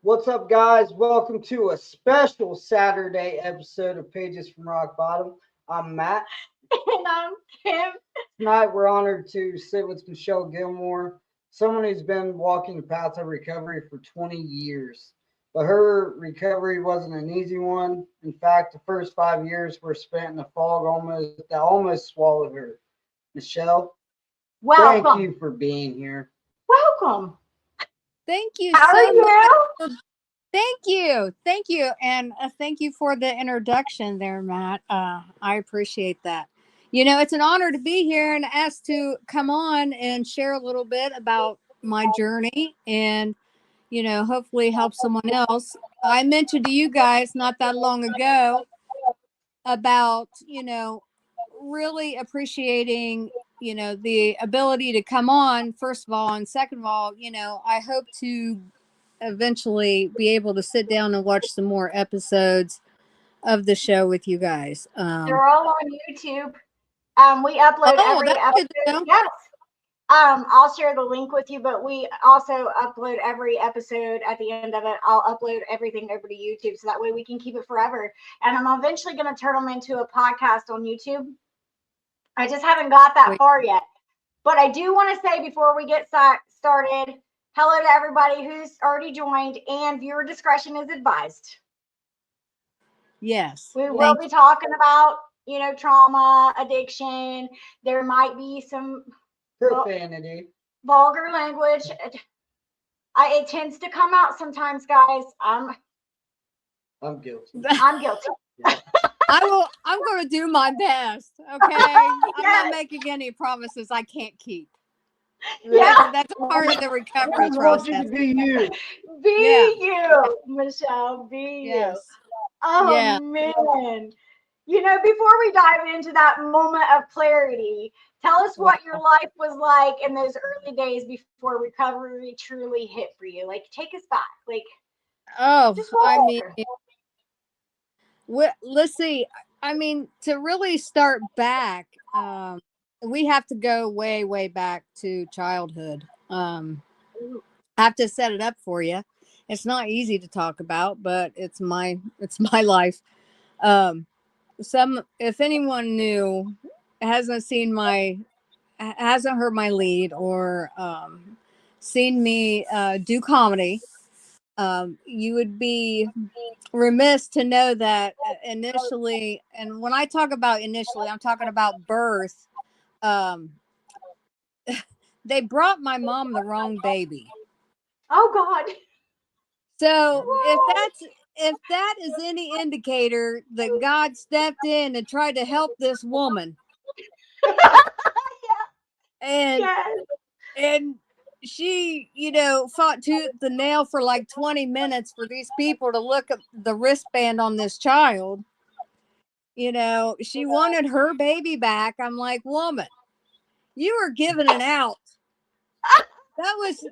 What's up, guys? Welcome to a special Saturday episode of Pages from Rock Bottom. I'm Matt. And I'm Kim. Tonight, we're honored to sit with Michelle Gilmore, someone who's been walking the path of recovery for 20 years. But her recovery wasn't an easy one. In fact, the first 5 years were spent in a fog that almost swallowed her. Michelle, thank Welcome. you for being here. Welcome. Thank you How are so much. you? Thank you. Thank you. And thank you for the introduction there, Matt. I appreciate that. It's an honor to be here and asked to come on and share a little bit about my journey and, hopefully help someone else. I mentioned to you guys not that long ago about, really appreciating, the ability to come on, first of all. And second of all, I hope to eventually be able to sit down and watch some more episodes of the show with you guys. They're all on YouTube. We upload every that's good to episode. know. Yes. I'll share the link with you, but we also upload every episode at the end of it. I'll upload everything over to YouTube so that way we can keep it forever. And I'm eventually going to turn them into a podcast on YouTube. I just haven't got that far yet. But I do want to say before we get started, hello to everybody who's already joined, and viewer discretion is advised. Yes. We will be talking about, trauma, addiction. There might be some Profanity. vulgar language. It tends to come out sometimes, guys. I'm guilty. I'm guilty. I'm going to do my best. Okay. I'm not making any promises I can't keep. Yeah. That's a part of the recovery I want process. you to be you. Be you, Michelle. Be Yes. you. Oh, Yeah. man. Before we dive into that moment of clarity, tell us what your life was like in those early days before recovery truly hit for you. Like, take us back. Like, let's see. I mean, to really start back, we have to go way, way back to childhood. I have to set it up for you. It's not easy to talk about, but it's my life. If anyone new hasn't heard my lead or seen me do comedy, you would be remiss to know that initially, and when I talk about initially, I'm talking about birth. They brought my mom the wrong baby. oh God. So if that is any indicator that God stepped in and tried to help this woman, and Yes. and she, fought tooth and nail for like 20 minutes for these people to look at the wristband on this child. She wanted her baby back. I'm like, woman, you were giving it out. That was,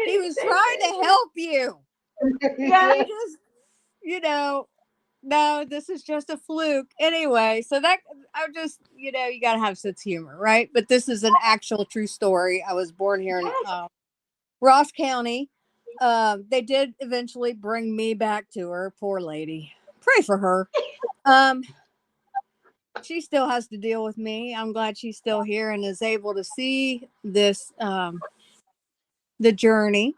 he was trying to help you. Yeah. No, this is just a fluke. Anyway, so that I'm just, you got to have sense of humor, right? But this is an actual true story. I was born here in Ross County. They did eventually bring me back to her. Poor lady. Pray for her. She still has to deal with me. I'm glad she's still here and is able to see this, the journey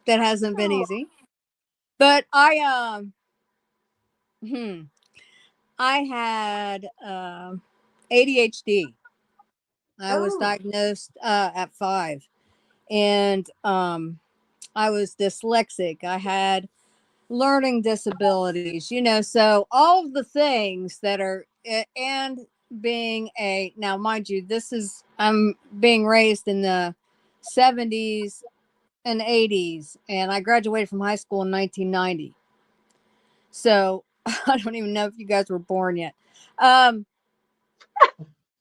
that hasn't been easy. But I had ADHD. I was diagnosed at 5, and I was dyslexic. I had learning disabilities, so all of the things that are, and being now mind you, I'm being raised in the 70s and 80s, and I graduated from high school in 1990. So I don't even know if you guys were born yet. But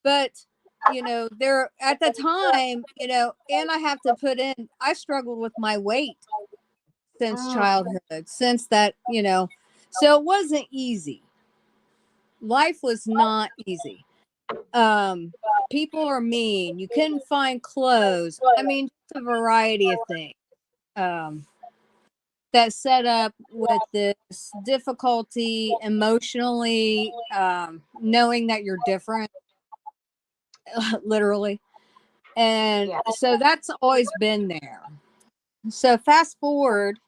there at the time, and I have to put in, I struggled with my weight since childhood, since that, so it wasn't easy. Life was not easy. People are mean. You couldn't find clothes. I mean, just a variety of things. that's set up with this difficulty emotionally, knowing that you're different, literally. And Yeah. so that's always been there. So fast forward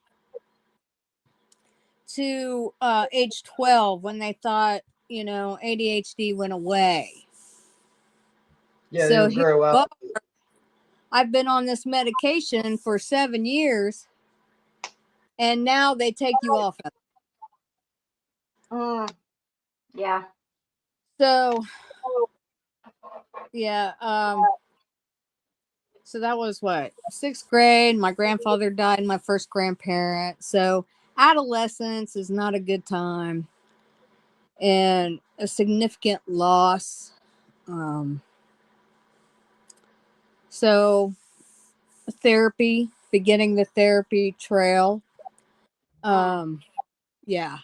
to age 12 when they thought, ADHD went away. Yeah, So it'll here grow we are. up. I've been on this medication for 7 years, and now they take you off of it. Yeah. So yeah, so that was what, 6th grade. My grandfather died, my first grandparent. So adolescence is not a good time and a significant loss. So therapy, beginning the therapy trail. Yeah.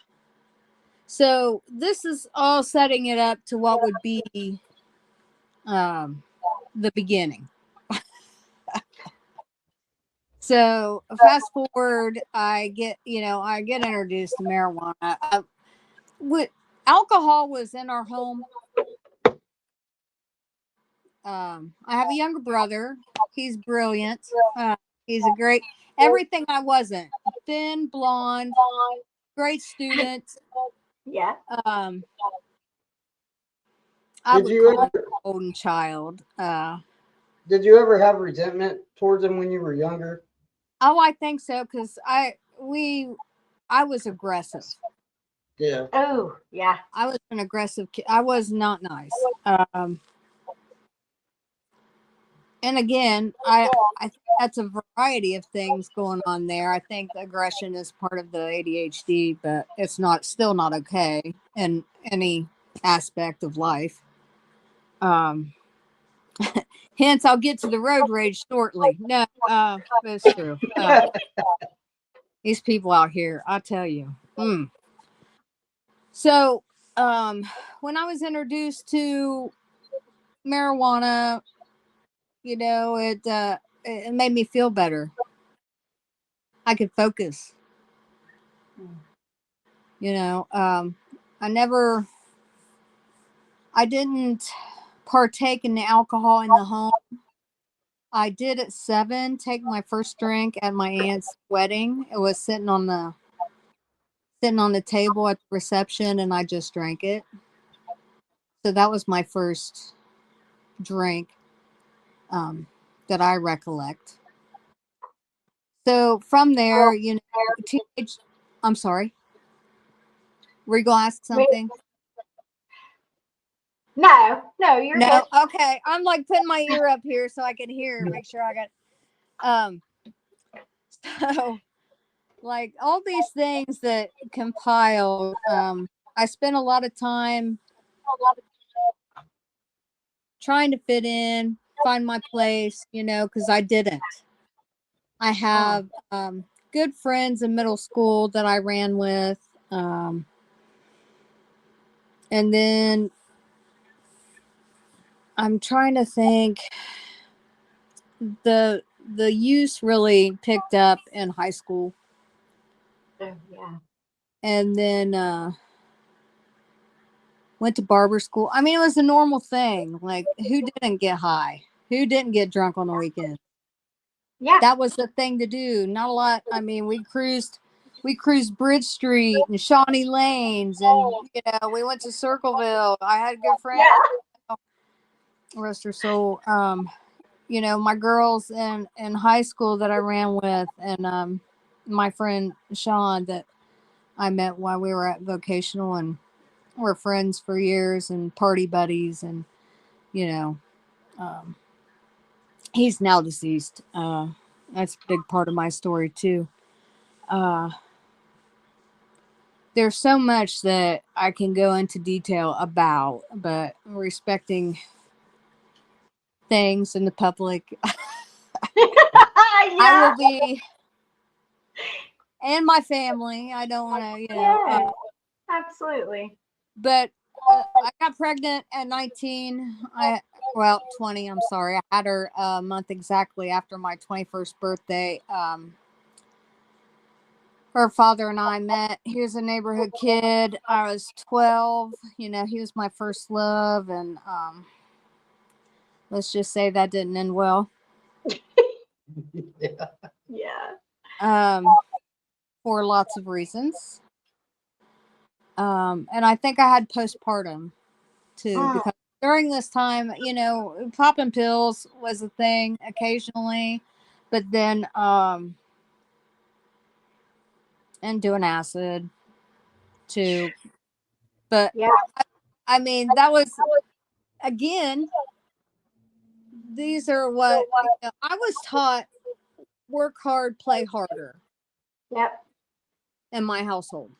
So this is all setting it up to what would be the beginning. So fast forward, I get introduced to marijuana. Alcohol was in our home. I have a younger brother. He's brilliant. He's a great, everything I wasn't. Thin, blonde, great student. Yeah. I Did would you call him ever a golden child. did you ever have resentment towards him when you were younger? Oh, I think so, because I was aggressive. Yeah. Oh, yeah. I was an aggressive kid. I was not nice. And again, I think that's a variety of things going on there. I think aggression is part of the ADHD, but it's still not okay in any aspect of life. Hence, I'll get to the road rage shortly. No, that's true. These people out here, I tell you. So, when I was introduced to marijuana, it made me feel better. I could focus. I didn't partake in the alcohol in the home. I did at 7 take my first drink at my aunt's wedding. It was sitting on the table at the reception, and I just drank it. So that was my first drink that I recollect. So from there, teenage. I'm sorry. Were you gonna ask something? No, you're good. No. Okay. I'm like putting my ear up here so I can hear. Make sure I got. So like all these things that compile. I spent a lot of time trying to fit in, find my place. Because I didn't. I have good friends in middle school that I ran with. And then I'm trying to think, the use really picked up in high school. Oh, yeah. And then went to barber school. I mean, it was a normal thing. Like, who didn't get high? Who didn't get drunk on the weekend? Yeah. That was the thing to do. Not a lot. I mean, we cruised Bridge Street and Shawnee Lanes, and we went to Circleville. I had a good friend, rest her soul. My girls in high school that I ran with, and my friend Sean that I met while we were at vocational, and we're friends for years and party buddies, and he's now deceased. That's a big part of my story too. There's so much that I can go into detail about, but respecting things in the public, I will be, and my family. I don't want to, absolutely. But I got pregnant at 19. 20. I'm sorry. I had her a month exactly after my 21st birthday. her father and I met. He was a neighborhood kid. I was 12. You know, he was my first love, and let's just say that didn't end well. Yeah. Yeah. For lots of reasons. And I think I had postpartum too, because during this time, you know, popping pills was a thing occasionally, but then and doing acid too. But Yeah. I mean, that was again, these are what, you know, I was taught: work hard, play harder Yep. in my household.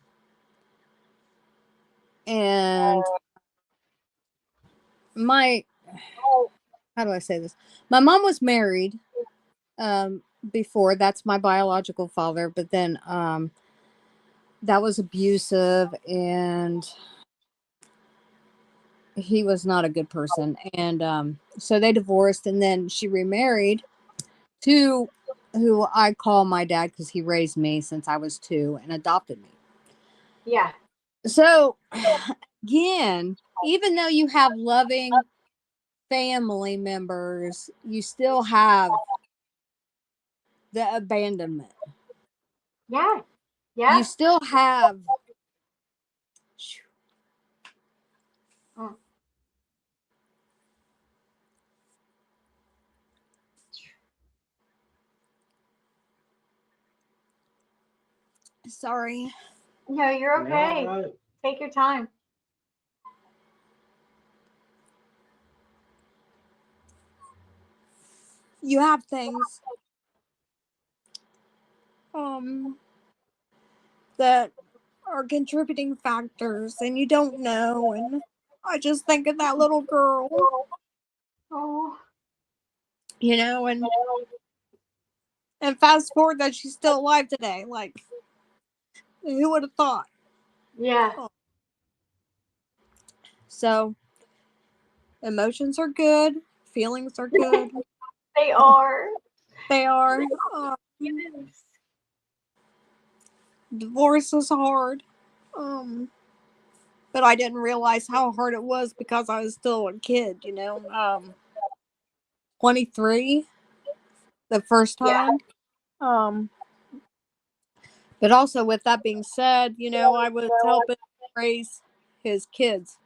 And my, how do I say this? My mom was married before. That's my biological father, but then that was abusive, and he was not a good person. And so they divorced, and then she remarried to who I call my dad because he raised me since I was 2 and adopted me. Yeah. So again, even though you have loving family members, you still have the abandonment. Yeah. Yeah. You still have Mm. sorry. No, you're okay. Yeah, right. Take your time. You have things um that are contributing factors and you don't know, and I just think of that little girl, Oh. you know, and fast forward that she's still alive today. Like, who would have thought? Yeah. So emotions are good, feelings are good. They are. They are. Yes. Divorce is hard. But I didn't realize how hard it was because I was still a kid, you know. 23 the first Yeah. time. But also, with that being said, you know, I was helping raise his kids.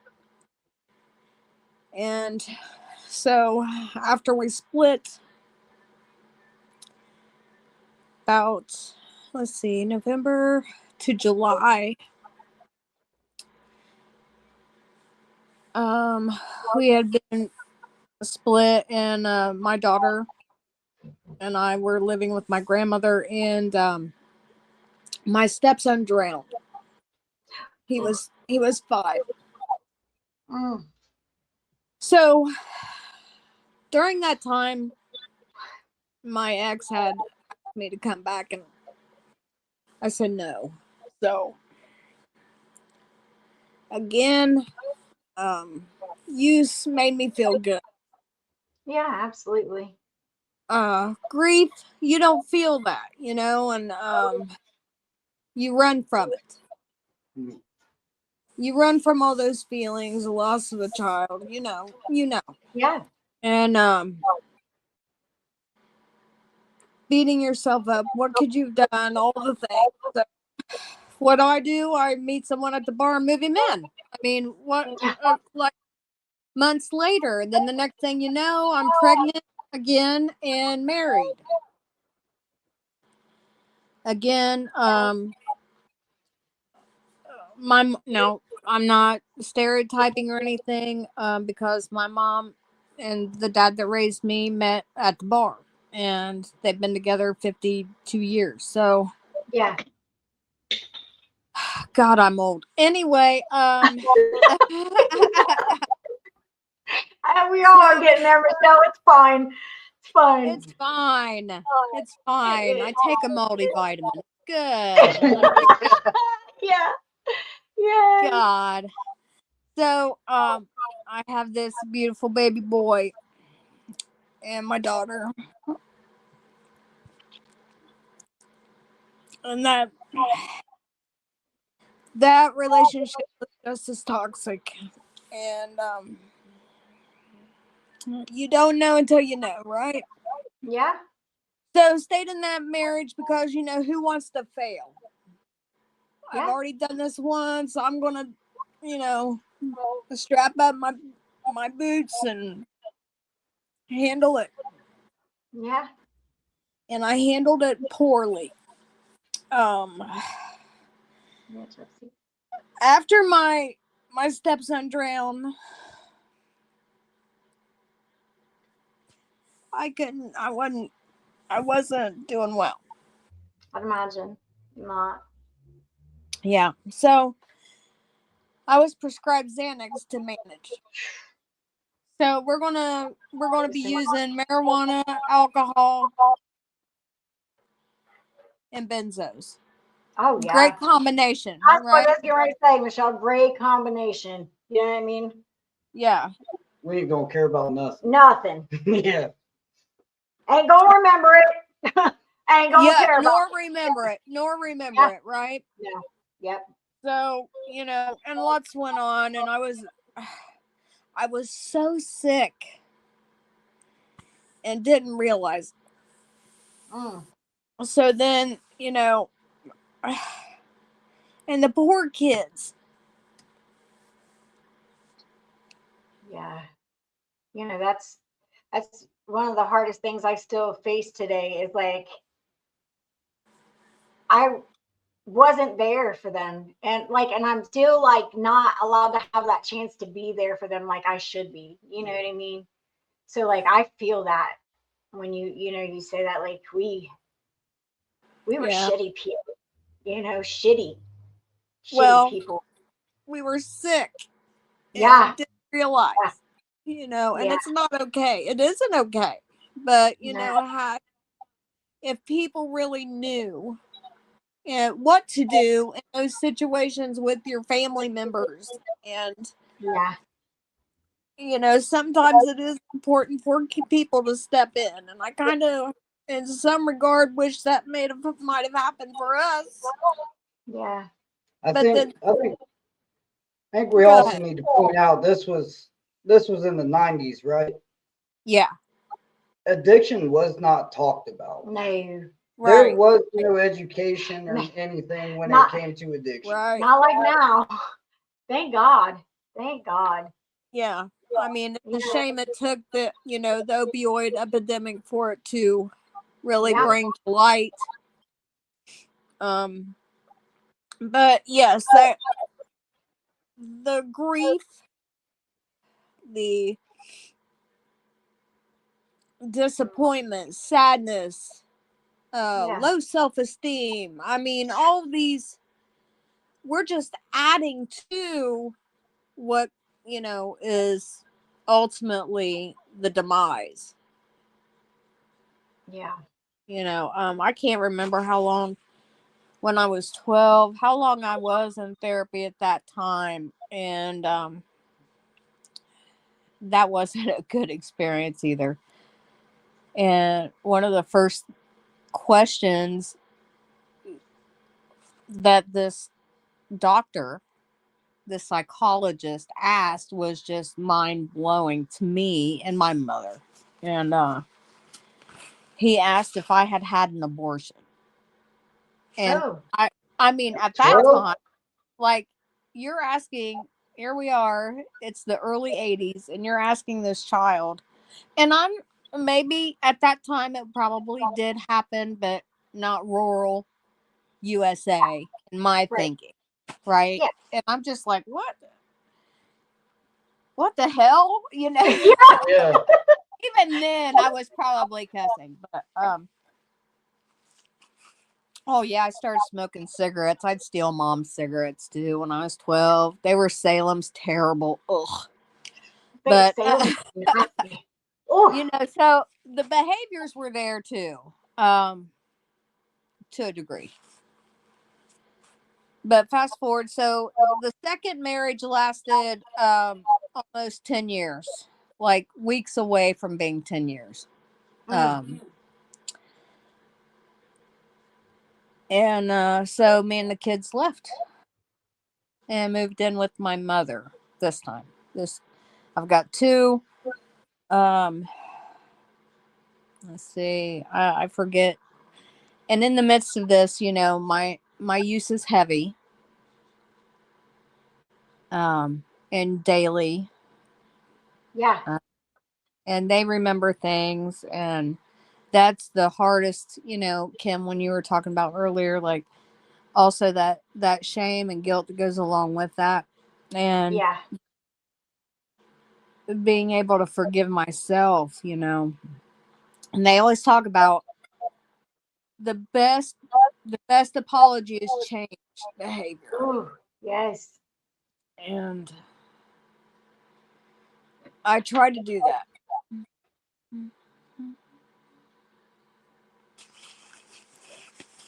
And so after we split, about, let's see, November to July, we had been split, and my daughter and I were living with my grandmother, and my stepson drowned. He was 5. Mm. So during that time, my ex had asked me to come back, and I said no. So again, use made me feel good. Yeah, absolutely. Grief, you don't feel that, you know, and you run from it. Mm. You run from all those feelings, the loss of a child, you know. Yeah. And beating yourself up. What could you've done? All the things. So what do? I meet someone at the bar and move him in. I mean, what? Like months later, then the next thing you know, I'm pregnant again and married again. No, I'm not stereotyping or anything. Because my mom and the dad that raised me met at the bar, and they've been together 52 years. So, Yeah. God, I'm old. Anyway, We all are so getting there, Michelle. It's fine. It's fine. it's fine. It's fine. I It take a multivitamin. Good. Yeah. Yeah. God. So, I have this beautiful baby boy and my daughter, and that that relationship was just as toxic. And you don't know until you know, right? Yeah. So stayed in that marriage because, you know, who wants to fail? I've Yeah. already done this once. I'm gonna, you know, strap up my boots and handle it. Yeah. And I handled it poorly. Yeah, Gypsy. After my stepson drowned, I wasn't doing well. I'd imagine not. Yeah. So I was prescribed Xanax to manage. So we're gonna be using marijuana, alcohol, and benzos. Oh yeah. Great combination, That's what I right? was getting ready to say, Michelle. Great combination. You know what I mean? Yeah. We ain't gonna care about nothing. Nothing. Yeah. Ain't gonna remember it. Ain't gonna Yeah, care about nor it. remember it. Nor remember Yeah. it, right? Yeah. Yep. So, you know, and lots went on and I was so sick and didn't realize. Mm. So then, you know, and the poor kids. Yeah. You know, that's one of the hardest things I still face today is like I wasn't there for them, and I'm still like not allowed to have that chance to be there for them like I should be. You know what I mean? So like I feel that when you say that, like we were Yeah. shitty people, shitty Well, people. we were sick Yeah. and didn't realize, you know, and Yeah. it's not okay. It isn't okay. But, you No. know, if people really knew what to do in those situations with your family members, and Yeah. you know, sometimes it is important for people to step in, and I kind of in some regard wish that might have happened for us. Yeah. I But think then I think I think we go also ahead. need to point out this was in the 90s, right? Yeah, Addiction was not talked about. No. There right, was no education or No. anything when it Not came to addiction. right. not like now. Thank God. Thank God. Yeah, I mean, it's a Yeah. shame it took the, you know, the opioid epidemic for it to really Yeah. bring to light. um but yes, that the grief, the disappointment, sadness, Yeah. low self-esteem, I mean, all these, we're just adding to what, you know, is ultimately the demise. Yeah. You know, I can't remember how long, when I was 12, how long I was in therapy at that time, and that wasn't a good experience either. And one of the first questions that this doctor, the psychologist, asked was just mind blowing to me and my mother. And he asked if I had had an abortion. And Oh. I mean, at that 12? time, like, you're asking, here we are, it's the early 80s, and you're asking this child. And I'm maybe at that time it probably did happen, but not rural USA in my Right. thinking, right? Yeah. And I'm just like, what the hell? You know, Yeah. Yeah. even then I was probably cussing, but oh yeah, I started smoking cigarettes. I'd steal mom's cigarettes too when I was 12. They were Salem's, terrible. Ugh. But Salem. Nasty. Oh. you know, so the behaviors were there too, to a degree. But fast forward, so the second marriage lasted almost 10 years, like weeks away from being 10 years. Mm. Um, And so me and the kids left and moved in with my mother this time. I've got two. Um, let's see, I forget. And in the midst of this, my use is heavy, and daily, Yeah. and they remember things, and that's the hardest, Kim, when you were talking about earlier, like also that shame and guilt that goes along with that, and Yeah. being able to forgive myself, and they always talk about the best apology is changed behavior, Ooh, yes. and I try to do that.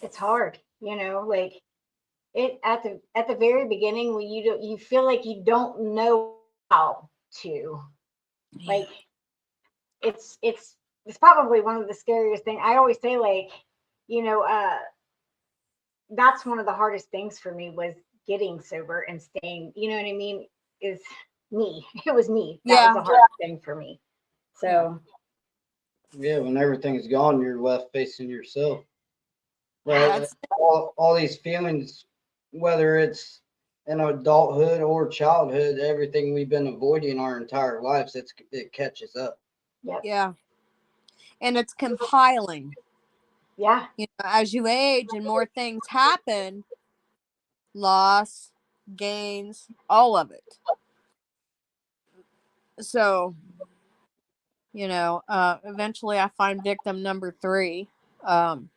It's hard, like it at the very beginning when you feel like you don't know how to, Yeah. like, it's probably one of the scariest things. I always say, like, you know, uh that's one of the hardest things for me was getting sober and staying, you know what I mean, is me. It was me. That was Yeah. the hardest thing for me. Yeah. So Yeah, when everything's gone, you're left facing yourself. Right? That's All these feelings, whether it's in adulthood or childhood, everything we've been avoiding our entire lives, it catches up. yep. yeah. And it's compiling. Yeah. As you age and more things happen, loss, gains, all of it. So, eventually I find victim number 3. Um,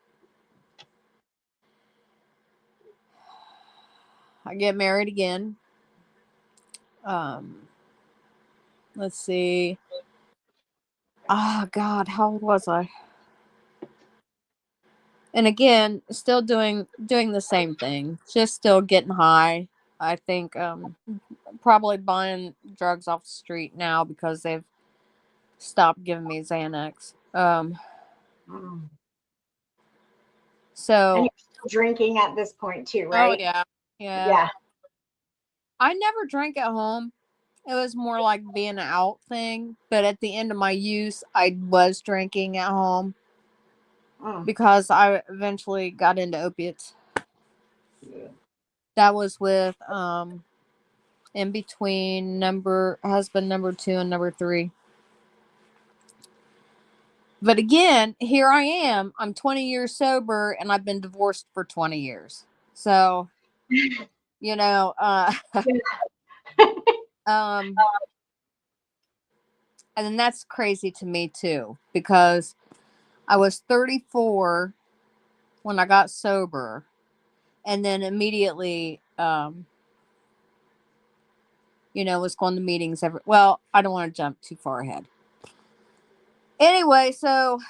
I get married again. Um, let's see. Oh God, how old was I? And again, still doing the same thing, just still getting high. I think probably buying drugs off the street now because they've stopped giving me Xanax. Mm. And So you're still drinking at this point too, oh right? yeah, yeah. Yeah. I never drank at home. It was more like being an out thing. But at the end of my use, I was drinking at home Mm. because I eventually got into opiates. Yeah. That was with in between husband number 2 and number 3. But again, here I am. I'm 20 years sober and I've been divorced for 20 years. So, you know, uh um and then that's crazy to me too because I was 34 when I got sober, and then immediately was going to meetings well, I don't want to jump too far ahead. Anyway, so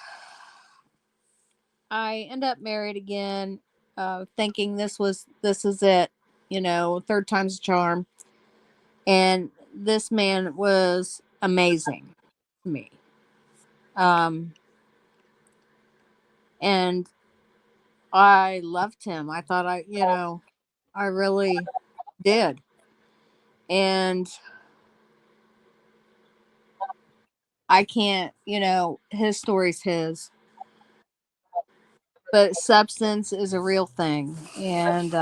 I end up married again, thinking this is it, third time's a charm. And this man was amazing to me. Um, and I loved him. I thought I really did. And I can't, his story's his, but substance is a real thing. And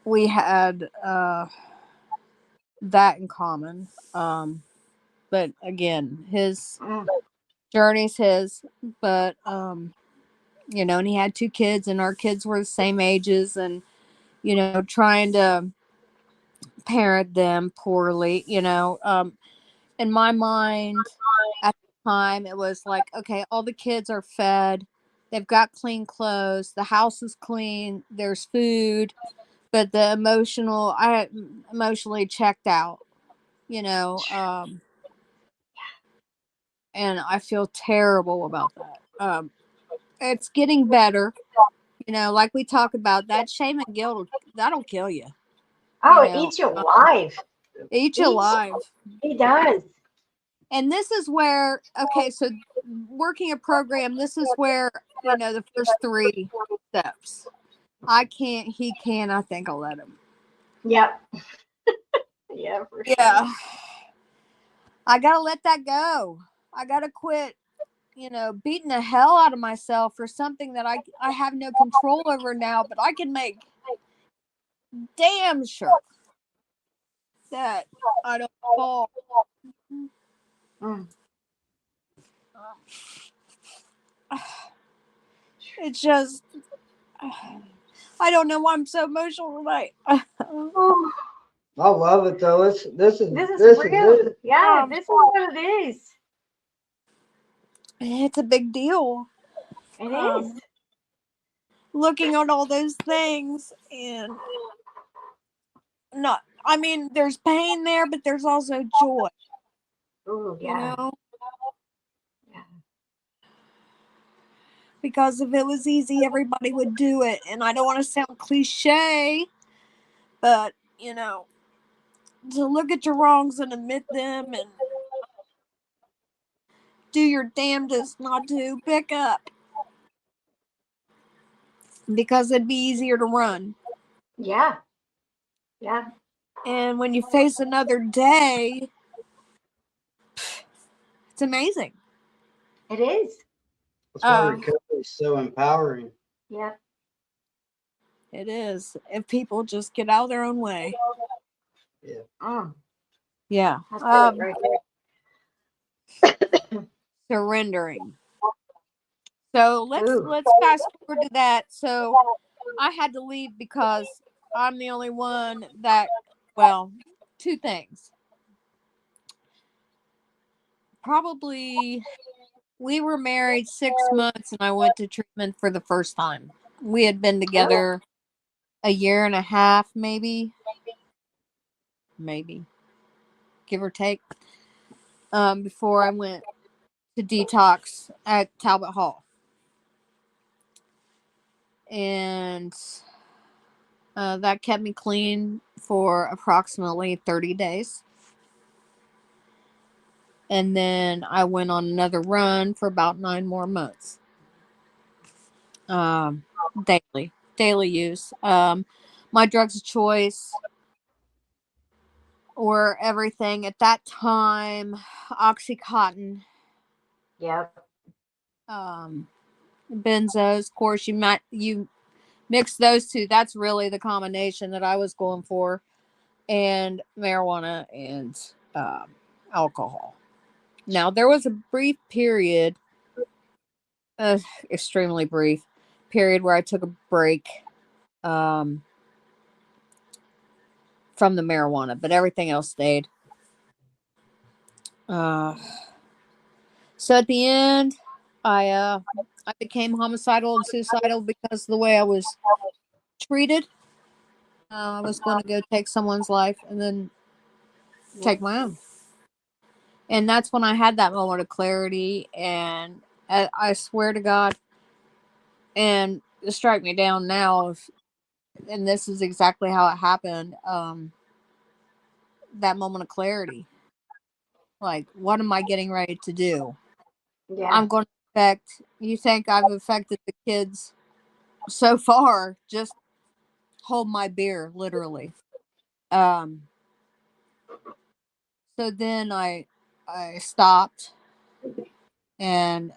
we had that in common. But again, his Mm. journey's his, but and he had 2 kids, and our kids were the same ages, and trying to parent them poorly. In my mind at the time, it was like, okay, all the kids are fed, they've got clean clothes, the house is clean, there's food, but I emotionally checked out, you know, um, and I feel terrible about that. It's getting better, like we talk about that shame and guilt, that'll kill you, Oh, it eats you alive. eat you Eats alive. It does. And this is where, okay, so working a program, this is where, the first 3 steps. I can't, he can, I think I'll let him. Yep. Yeah, for sure. Yeah. I got to let that go. I got to quit, beating the hell out of myself for something that I have no control over now, but I can make damn sure that I don't fall. Mm. It's just, I don't know why I'm so emotional tonight. Oh, I love it though. This is this is real. it. Yeah, this is what it is. It's a big deal. It is. Looking at all those things and there's pain there, but there's also joy. Oh, yeah. Yeah. Because if it was easy, everybody would do it. And I don't want to sound cliche, but, to look at your wrongs and admit them and do your damnedest not to pick up. Because it'd be easier to run. Yeah. Yeah. And when you face another day, it's amazing. It is. That's why recovery is so empowering. Yeah. It is. If people just get out of their own way. Yeah. Yeah. That's right there. Surrendering. So let's fast forward to that. So I had to leave because I'm the only one that, 2 things. Probably we were married 6 months and I went to treatment for the first time. We had been together a year and a half, maybe, give or take, before I went to detox at Talbot Hall. And that kept me clean for approximately 30 days. And then I went on another run for about 9 more months. Daily use. My drugs of choice were everything at that time. Oxycontin. Yep. Benzos. Of course, you mix those 2. That's really the combination that I was going for. And marijuana and alcohol. Now, there was a brief period, extremely brief period, where I took a break from the marijuana, but everything else stayed. So at the end, I became homicidal and suicidal because of the way I was treated. I was going to go take someone's life and then take my own. And that's when I had that moment of clarity. And I swear to God, and strike me down now, and this is exactly how it happened. That moment of clarity. Like, what am I getting ready to do? Yeah. I'm going to affect, you think I've affected the kids so far, just hold my beer, literally. So then I stopped and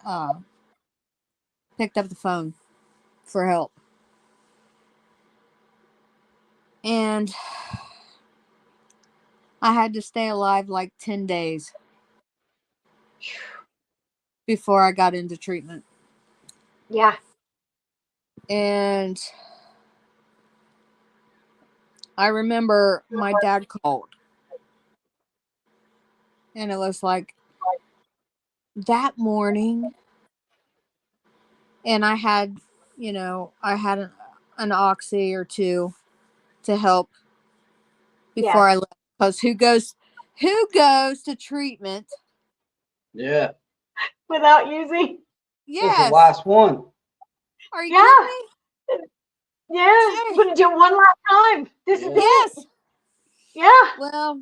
picked up the phone for help. And I had to stay alive like 10 days before I got into treatment. Yeah. And I remember my dad called. And it was like that morning. And I had, an oxy or 2 to help before I left. Because who goes to treatment? Yeah. Without using. This is the Yes. last one. Are you kidding me? Yeah. I'm going to do it one last time. This is it. Yes. Yeah. Well,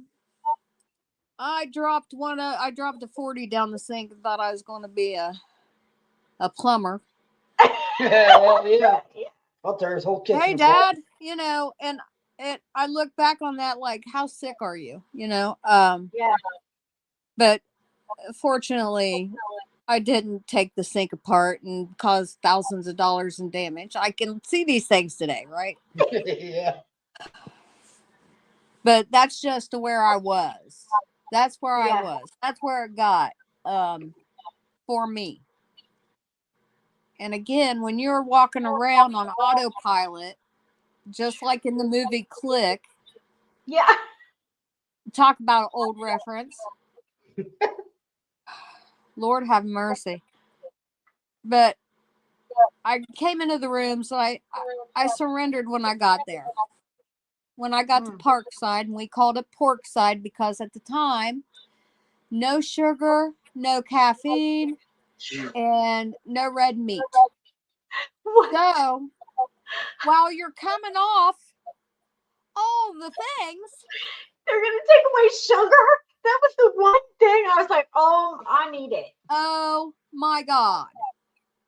I dropped a 40 down the sink and thought I was going to be a plumber. Yeah. I'll tear his whole kitchen Hey, apart. Dad, and I look back on that like, how sick are you? Yeah. But fortunately, I didn't take the sink apart and cause thousands of dollars in damage. I can see these things today, right? Yeah. But that's just where I was. That's where I Yeah. was. That's where it got for me. And again, when you're walking around on autopilot, just like in the movie Click, Yeah. talk about an old reference. Lord have mercy. But I came into the room, so I surrendered when I got there. When I got to Parkside, and we called it Porkside because at the time, no sugar, no caffeine, and no red meat. What? So while you're coming off all the things, They're gonna take away sugar? That was the one thing I was like, oh, I need it. oh my God,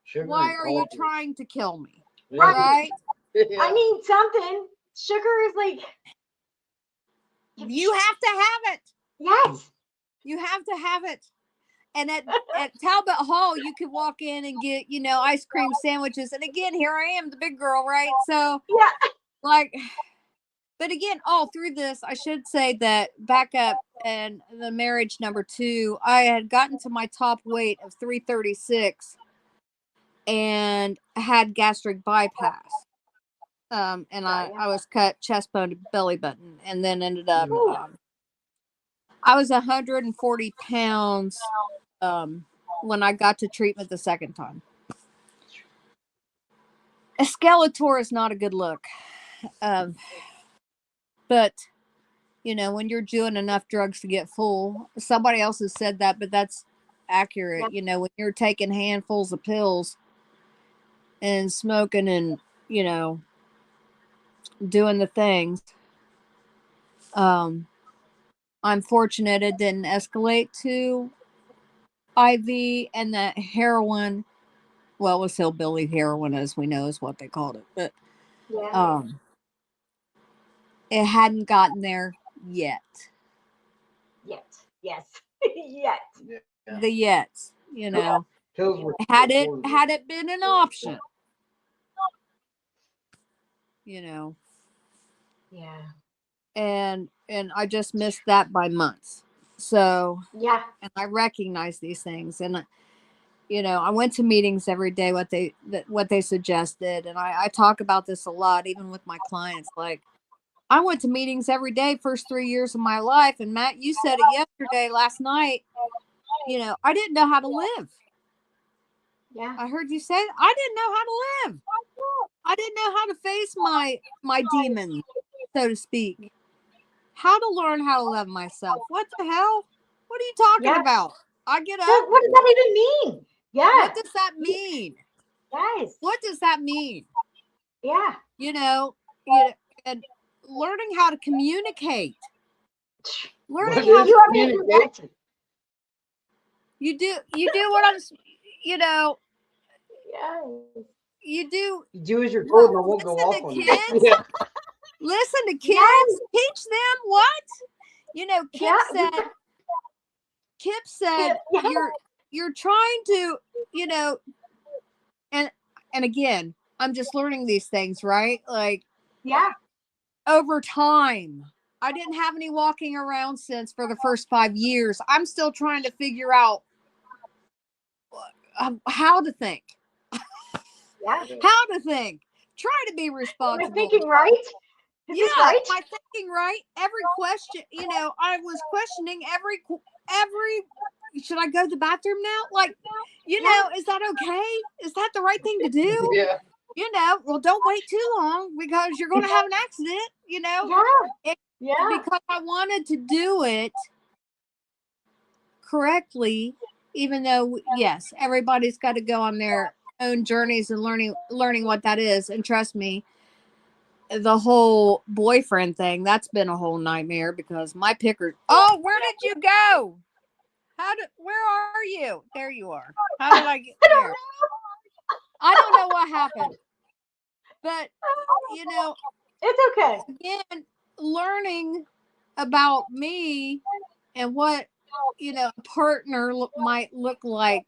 Sugar why and are you coffee. trying to kill me? Yeah. Right? Yeah. I need something. Sugar is like, You have to have it. yes. You have to have it. And at Talbot Hall, you could walk in and get, ice cream sandwiches. And again, here I am, the big girl, right? So, Yeah. like, but again, all through this, I should say that back up and the marriage number 2, I had gotten to my top weight of 336 and had gastric bypass. And I was cut chest bone to belly button, and then ended up, I was 140 pounds when I got to treatment the second time. A Skeletor is not a good look. But, when you're doing enough drugs to get full, somebody else has said that, but that's accurate. When you're taking handfuls of pills and smoking and, doing the things, I'm fortunate it didn't escalate to IV, and that heroin, well, it was hillbilly heroin, as we know, is what they called it. But it hadn't gotten there yet. Yes. Yet. Yeah. The yets, Pills were had it been an option, Yeah. and I just missed that by months. So Yeah. and I recognize these things, and I went to meetings every day, what they suggested, and I talk about this a lot, even with my clients. Like, I went to meetings every day first 3 years of my life, and Matt, you said it last night. I didn't know how to live. Yeah. I heard you say it. I didn't know how to live. I didn't know how to face my demons, so to speak. How to learn how to love myself. What the hell? What are you talking about? I get up. What does that even mean? Yeah. What does that mean? Yes. What does that mean? Yeah. And learning how to communicate. Learning What how is to communication? You do what I'm, Yes. you do. You do as you're told, and I won't go Listen off to on kids. you. Yeah. Listen to kids. Yes. Teach them what? Kip said you're trying to, and again, I'm just learning these things, right? Like, over time. I didn't have any walking around since for the first 5 years. I'm still trying to figure out how to think. How to think. Try to be responsible. Am I thinking right? Is this right? Am I thinking right? Every question, I was questioning every. Should I go to the bathroom now? Like, is that okay? Is that the right thing to do? Yeah. Well, don't wait too long because you're going to have an accident. Because I wanted to do it correctly, even though, yes, everybody's got to go on their own journeys and learning what that is. And trust me, the whole boyfriend thing, that's been a whole nightmare because my picker. Oh, where did you go? Where are you? There you are. How did I get there? I don't know what happened. But, you know, It's okay. again, learning about me and what, a partner might look like,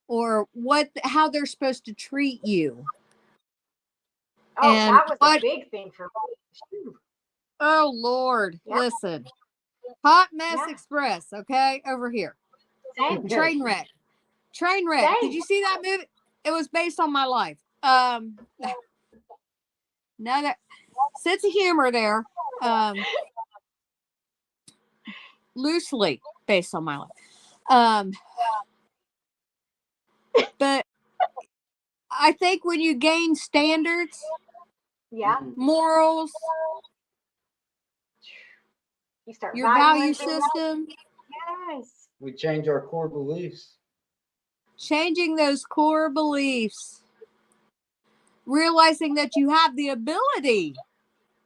or how they're supposed to treat you. Oh, And that was a big thing for me. Oh, Lord. Yeah. Listen. Hot Mess Yeah. Express, okay? Over here. Same. Trainwreck. Same. Did you see that movie? It was based on my life. Another sense of humor there. Loosely based on my life. But I think when you gain standards, Yeah, morals, you start your value valuing things. system, Yes. We change our core beliefs. changing those core beliefs, realizing that you have the ability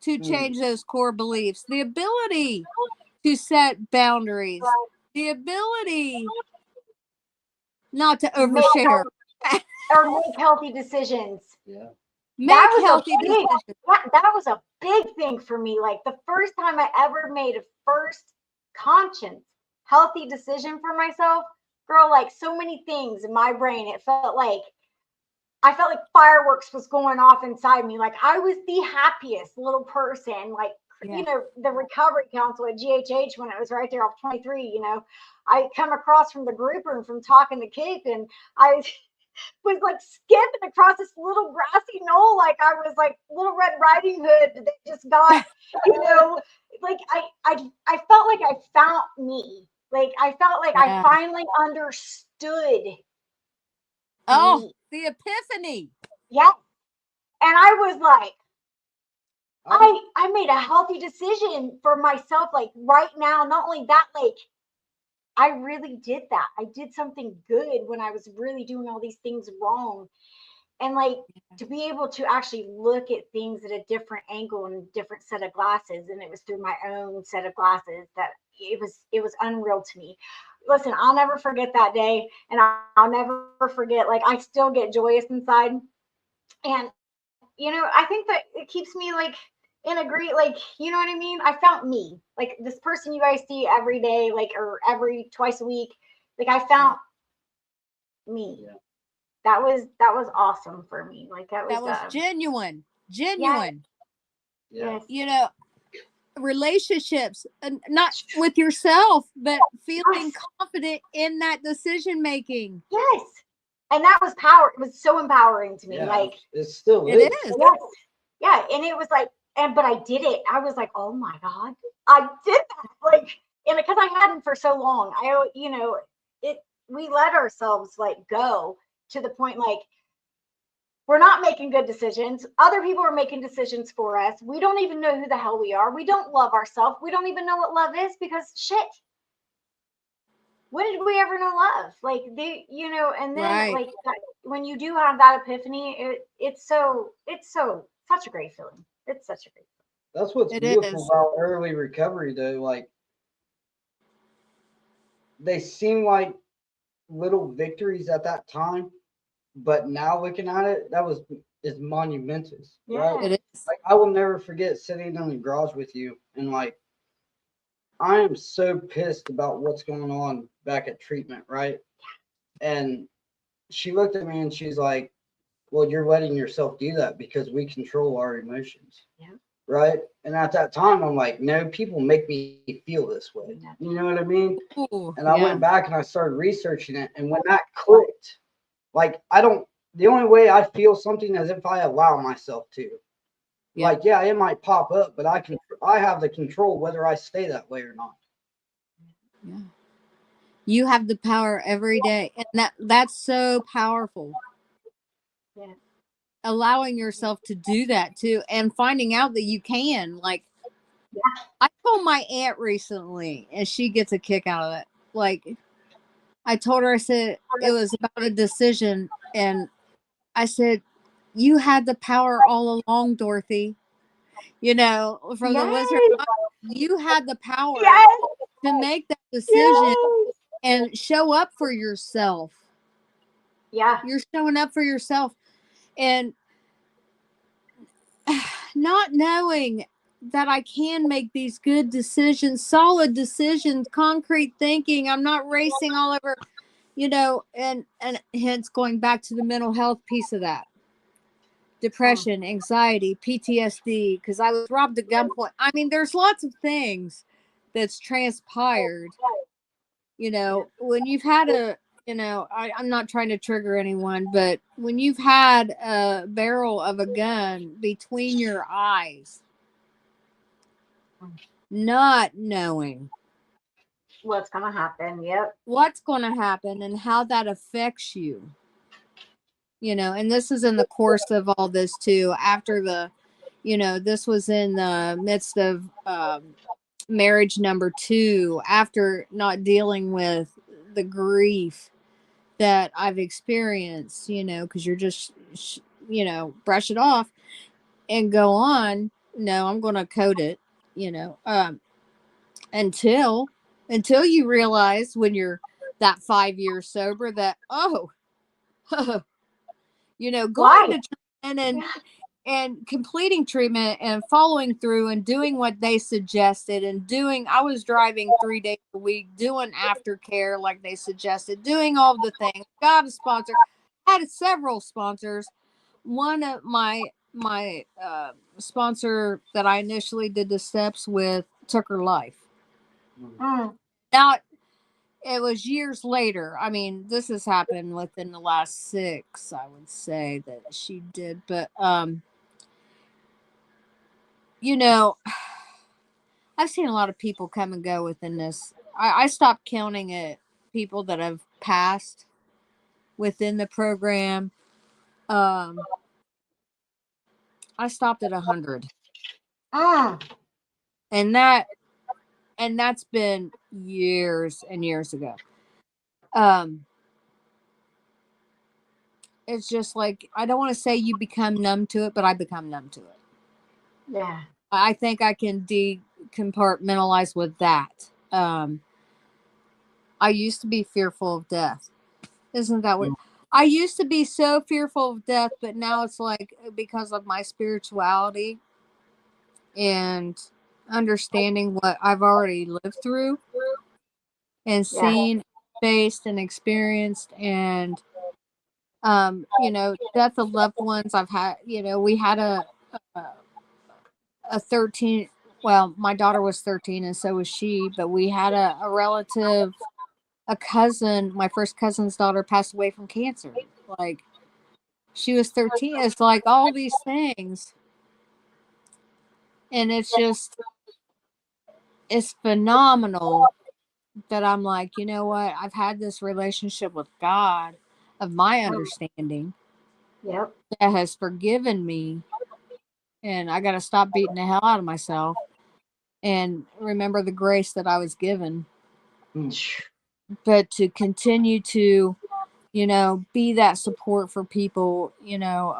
to change those core beliefs, the ability to set boundaries, the ability not to overshare. Or make healthy decisions. Yeah. Make healthy decisions. That was a big thing for me. Like the first time I ever made a first conscious, healthy decision for myself, girl, like so many things in my brain, I felt like fireworks was going off inside me. Like I was the happiest little person. Like, the recovery council at GHH when it was right there off 23, I come across from the group room from talking to Kate, and I was like skipping across this little grassy knoll like I was like Little Red Riding Hood that just got, like I felt like I found me. Like I felt like I finally understood. Oh, me. The epiphany. Yeah. And I was like, I made a healthy decision for myself. Like right now, not only that, like I really did that. I did something good when I was really doing all these things wrong. And like to be able to actually look at things at a different angle and a different set of glasses. And it was through my own set of glasses that it was unreal to me. Listen, I'll never forget that day. And I'll never forget, like I still get joyous inside. And, I think that it keeps me like in a great, like, you know what I mean? I found me, like this person you guys see every day, like, or twice a week. Like I found me. Yeah. That was awesome for me. Like that was genuine. Yes. Relationships, not with yourself, but feeling confident in that decision making. Yes. And that was power. It was so empowering to me. Yeah, like it still is. Yes. Yeah. And it was like, but I did it. I was like, oh my God, I did that. Like, and because I hadn't for so long, we let ourselves like go to the point, like, we're not making good decisions. Other people are making decisions for us. We don't even know who the hell we are. We don't love ourselves. We don't even know what love is because shit. When did we ever know love? Like and then like when you do have that epiphany, it's such a great feeling. It's such a great feeling. That's what's beautiful about early recovery though. Like they seem like little victories at that time, but now looking at it, is monumentous. Yeah. Right? It is. Like I will never forget sitting in the garage with you and like I am so pissed about what's going on back at treatment, right? And she looked at me and she's like, well, you're letting yourself do that because we control our emotions. Yeah. Right. And at that time, I'm like, no, people make me feel this way. You know what I mean? Ooh, and I went back and I started researching it. And when that clicked, like, the only way I feel something is if I allow myself to. Yeah. Like, yeah, it might pop up, but I have the control whether I stay that way or not. Yeah. You have the power every day. And that's so powerful. Yeah. Allowing yourself to do that too. And finding out that you can. Like, I told my aunt recently, and she gets a kick out of it. Like, I told her, I said, it was about a decision. And I said, You had the power all along, Dorothy. You know, from the Wizard Yes. of Oz, you had the power Yes. to make that decision Yes. and show up for yourself. Yeah. You're showing up for yourself. And not knowing that I can make these good decisions, solid decisions, concrete thinking. I'm not racing all over, you know, and hence going back to the mental health piece of that. Depression, anxiety, PTSD, because I was robbed at gunpoint. I mean, there's lots of things that's transpired. You know, when you've had a, you know, I'm not trying to trigger anyone, but when you've had a barrel of a gun between your eyes, not knowing What's gonna happen? Yep. what's going to happen and how that affects you, you know, and this is in the course of all this too. After the, you know, this was in the midst of marriage number 2, after not dealing with the grief that I've experienced, you know, because you're just, you know, brush it off and go on. No, I'm going to code it, you know, until you realize when you're that 5 years sober that, oh, you know, going Why? to treatment and completing treatment and following through and doing what they suggested and doing, I was driving 3 days a week, doing aftercare like they suggested, doing all the things, got a sponsor, had several sponsors. One of my sponsor that I initially did the steps with took her life. Mm. Now, it was years later. I mean, this has happened within the last 6, I would say, that she did. But you know, I've seen a lot of people come and go within this. I stopped counting it, people that have passed within the program. I stopped at 100, Mm. and that's been years and years ago. It's just like, I don't want to say you become numb to it, but I become numb to it. Yeah. I think I can decompartmentalize with that. I used to be fearful of death. Isn't that what? I used to be so fearful of death, but now it's like, because of my spirituality and understanding what I've already lived through and Yeah. seen, faced, and experienced, and you know, death of loved ones. I've had, you know, we had a 13. Well, my daughter was 13, and so was she. But we had a relative, a cousin. My first cousin's daughter passed away from cancer. Like, she was 13. It's like all these things. And it's just, it's phenomenal that I'm like, you know what? I've had this relationship with God of my understanding Yep. that has forgiven me. And I got to stop beating the hell out of myself and remember the grace that I was given. But to continue to, you know, be that support for people, you know,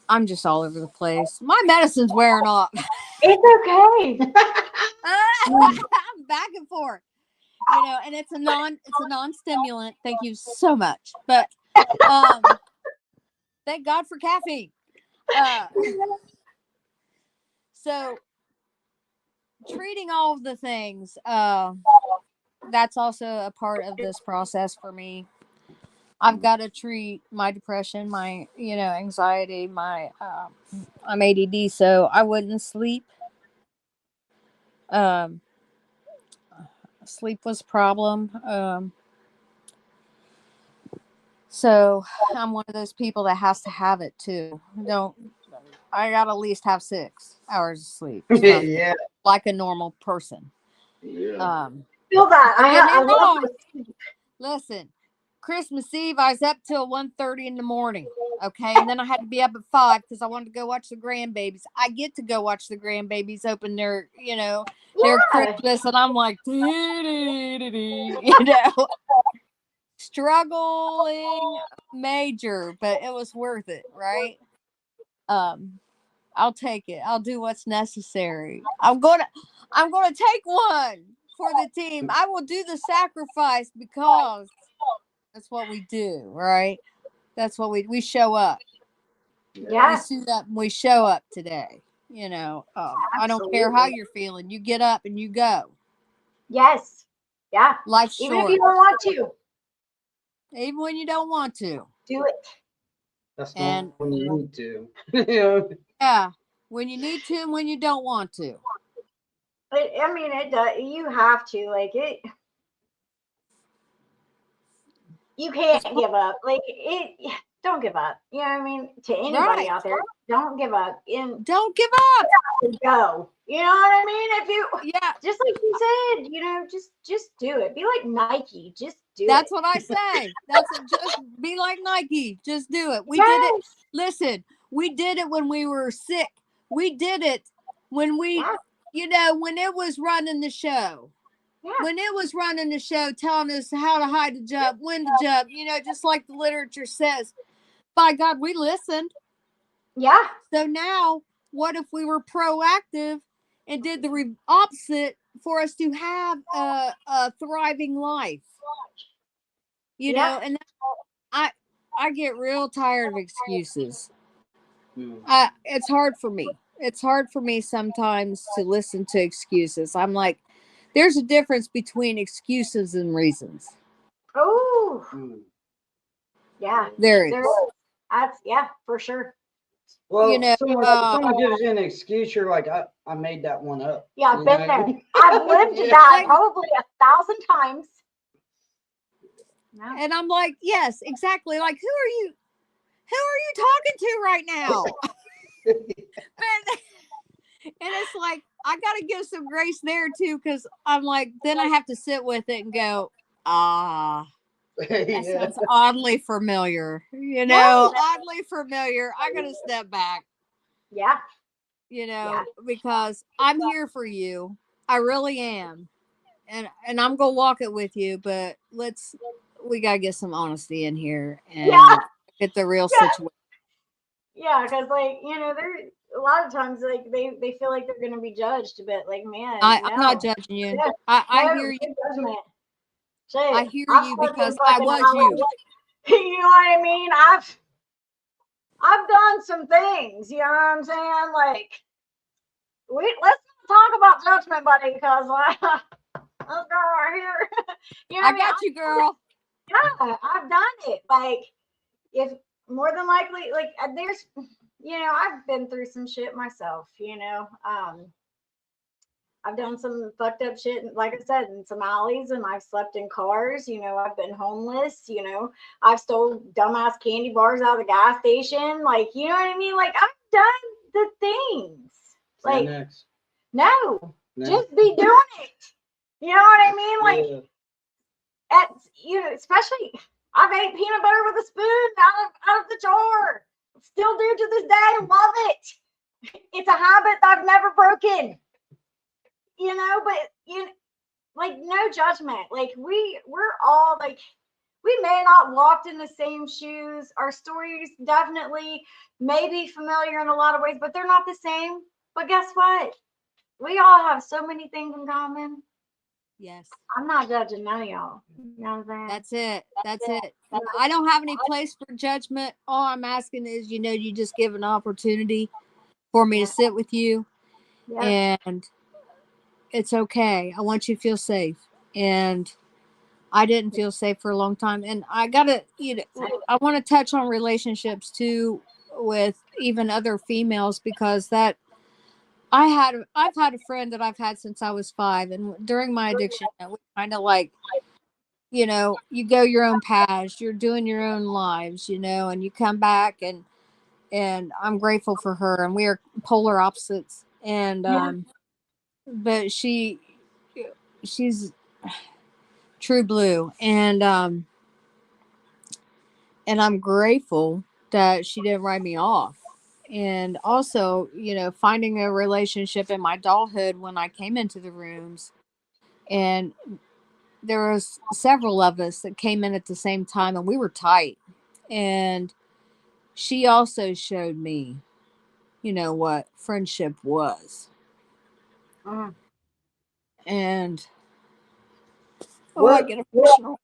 I'm just all over the place. My medicine's wearing off. It's okay. I'm back and forth, you know, and it's a non-stimulant. Thank you so much. But thank God for caffeine. So treating all of the things, that's also a part of this process for me. I've got to treat my depression, my, you know, anxiety, my I'm ADD, so I wouldn't sleep. Um, Sleep was a problem. So I'm one of those people that has to have it too. Don't I gotta at least have 6 hours of sleep, Yeah. like a normal person. Yeah. Feel that. Get me I love wrong. Listen, Christmas Eve, I was up till 1:30 in the morning. Okay. And then I had to be up at 5 because I wanted to go watch the grandbabies. I get to go watch the grandbabies open their, you know, their Yeah. Christmas. And I'm like, you know, struggling major, but it was worth it, right? I'll take it. I'll do what's necessary. I'm gonna take one for the team. I will do the sacrifice because that's what we do, right? That's what we show up. We Yeah, suit up and we show up today. I don't care how absolutely. you're feeling. You get up and you go. Yes. Yeah. Life's Even if you short, don't want to, even when you don't want to. do it. That's And not when you need to. You yeah, when you need to and when you don't want to. I mean, it does. You have to like it. You can't It's give up. Like it. Don't give up. You know what I mean? To anybody right. out there, don't give up. And Don't give up. go. You know what I mean? If you Yeah, just like you said, just do it. Be like Nike. Just do it. that's what I say. Just be like Nike. Just do it. We did it. Yes. Listen, we did it when we were sick. We did it when Yeah. when it was running the show. Yeah. When it was running the show, telling us how to hide the jump, when to jump, just like the literature says. By God, we listened. Yeah. So now, what if we were proactive and did the opposite for us to have a thriving life? Yeah. And I get real tired of excuses. know. It's hard for me. It's hard for me sometimes to listen to excuses. I'm like, there's a difference between excuses and reasons. Oh. Mm. Yeah. There is. There is. That's for sure. Well, someone gives you an excuse, you're like, I made that one up. Yeah, I've you been know? there. I've lived Yeah. that probably 1,000 times. No. And I'm like, yes, exactly. Like, who are you talking to right now? And it's like, I got to give some grace there too, because I'm like, then I have to sit with it and go, that Yeah. sounds oddly familiar, Yeah. oddly familiar. I got to step back, Yeah. because I'm here for you. I really am. And I'm going to walk it with you, but we got to get some honesty in here and get the real situation. Yeah, because there a lot of times like they feel like they're gonna be judged, but like man, I'm not no. judging you. Yeah. I No, hear you. good judgment. Shit, I hear I've you slept in because I fucking was alleys. you. You know what I mean? I've done some things. You know what I'm saying? Like let's not talk about judgment, buddy, because this girl right here. You know I what I mean? got you, girl. Yeah, I've done it. Like if more than likely, like there's, I've been through some shit myself. I've done some fucked up shit, like I said, in some alleys, and I've slept in cars. I've been homeless. I've stole dumbass candy bars out of the gas station. Like, you know what I mean? Like, I've done the things. Like, no, just be doing it. You know what I mean? Like, especially I've ate peanut butter with a spoon out of the jar. Still do to this day. Love it. It's a habit that I've never broken. But like no judgment. Like we're all like we may not walked in the same shoes. Our stories definitely may be familiar in a lot of ways, but they're not the same. But guess what? We all have so many things in common. Yes. I'm not judging none of y'all. You know what I'm saying? That's it. I don't have any place for judgment. All I'm asking is, you just give an opportunity for me to sit with you. Yeah. And it's okay. I want you to feel safe. And I didn't feel safe for a long time. And I gotta, I want to touch on relationships too with even other females, because I've had a friend that I've had since I was 5, and during my addiction, it was kind of like, you go your own paths, you're doing your own lives, and you come back, and I'm grateful for her, and we are polar opposites, and but she's true blue, and I'm grateful that she didn't write me off. And also, finding a relationship in my adulthood when I came into the rooms, and there was several of us that came in at the same time, and we were tight. And she also showed me, what friendship was. Mm. And I What get emotional.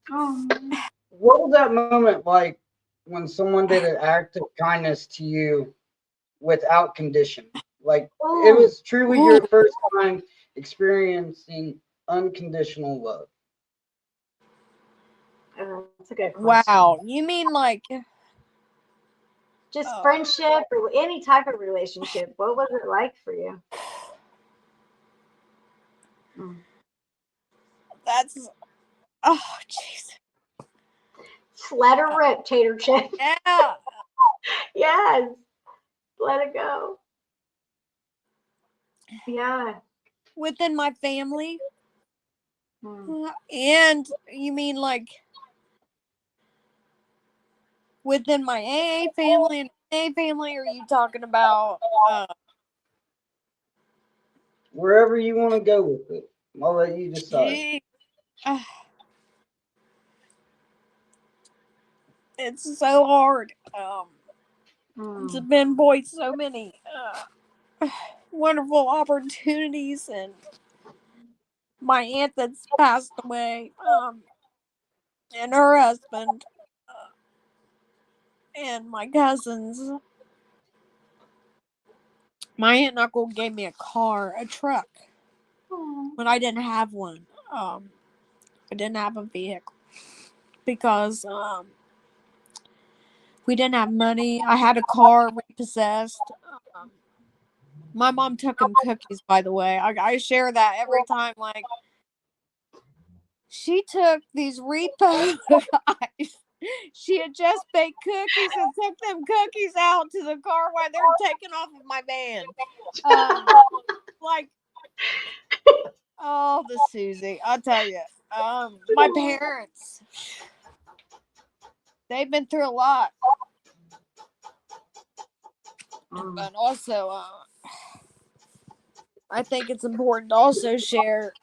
Oh. what was that moment like when someone did an act of kindness to you without condition? Like it Oh. was truly your first time experiencing unconditional love. That's a good question. Wow. You mean like, Just oh, friendship or any type of relationship. What was it like for you? Mm. that's, oh, jeez. Just let her rip, Tater Chip. Yeah. Yes. Let it go. Yeah. Within my family. Mm. And you mean like within my AA family and AA family? Or are you talking about, Wherever you want to go with it, I'll let you decide. gee, it's so hard. It's Mm. been voiced so many wonderful opportunities, and my aunt that's passed away, and her husband, and my cousins. My aunt and uncle gave me a truck, Mm. when I didn't have one. I didn't have a vehicle because we didn't have money. I had a car repossessed. Um, my mom took him cookies, by the way. I share that every time. Like, she took these repo guys. She had just baked cookies and took them cookies out to the car while they're taking off of my van. Like, oh, the Susie, I'll tell you. My parents, they've been through a lot, Mm. but also, I think it's important to also share.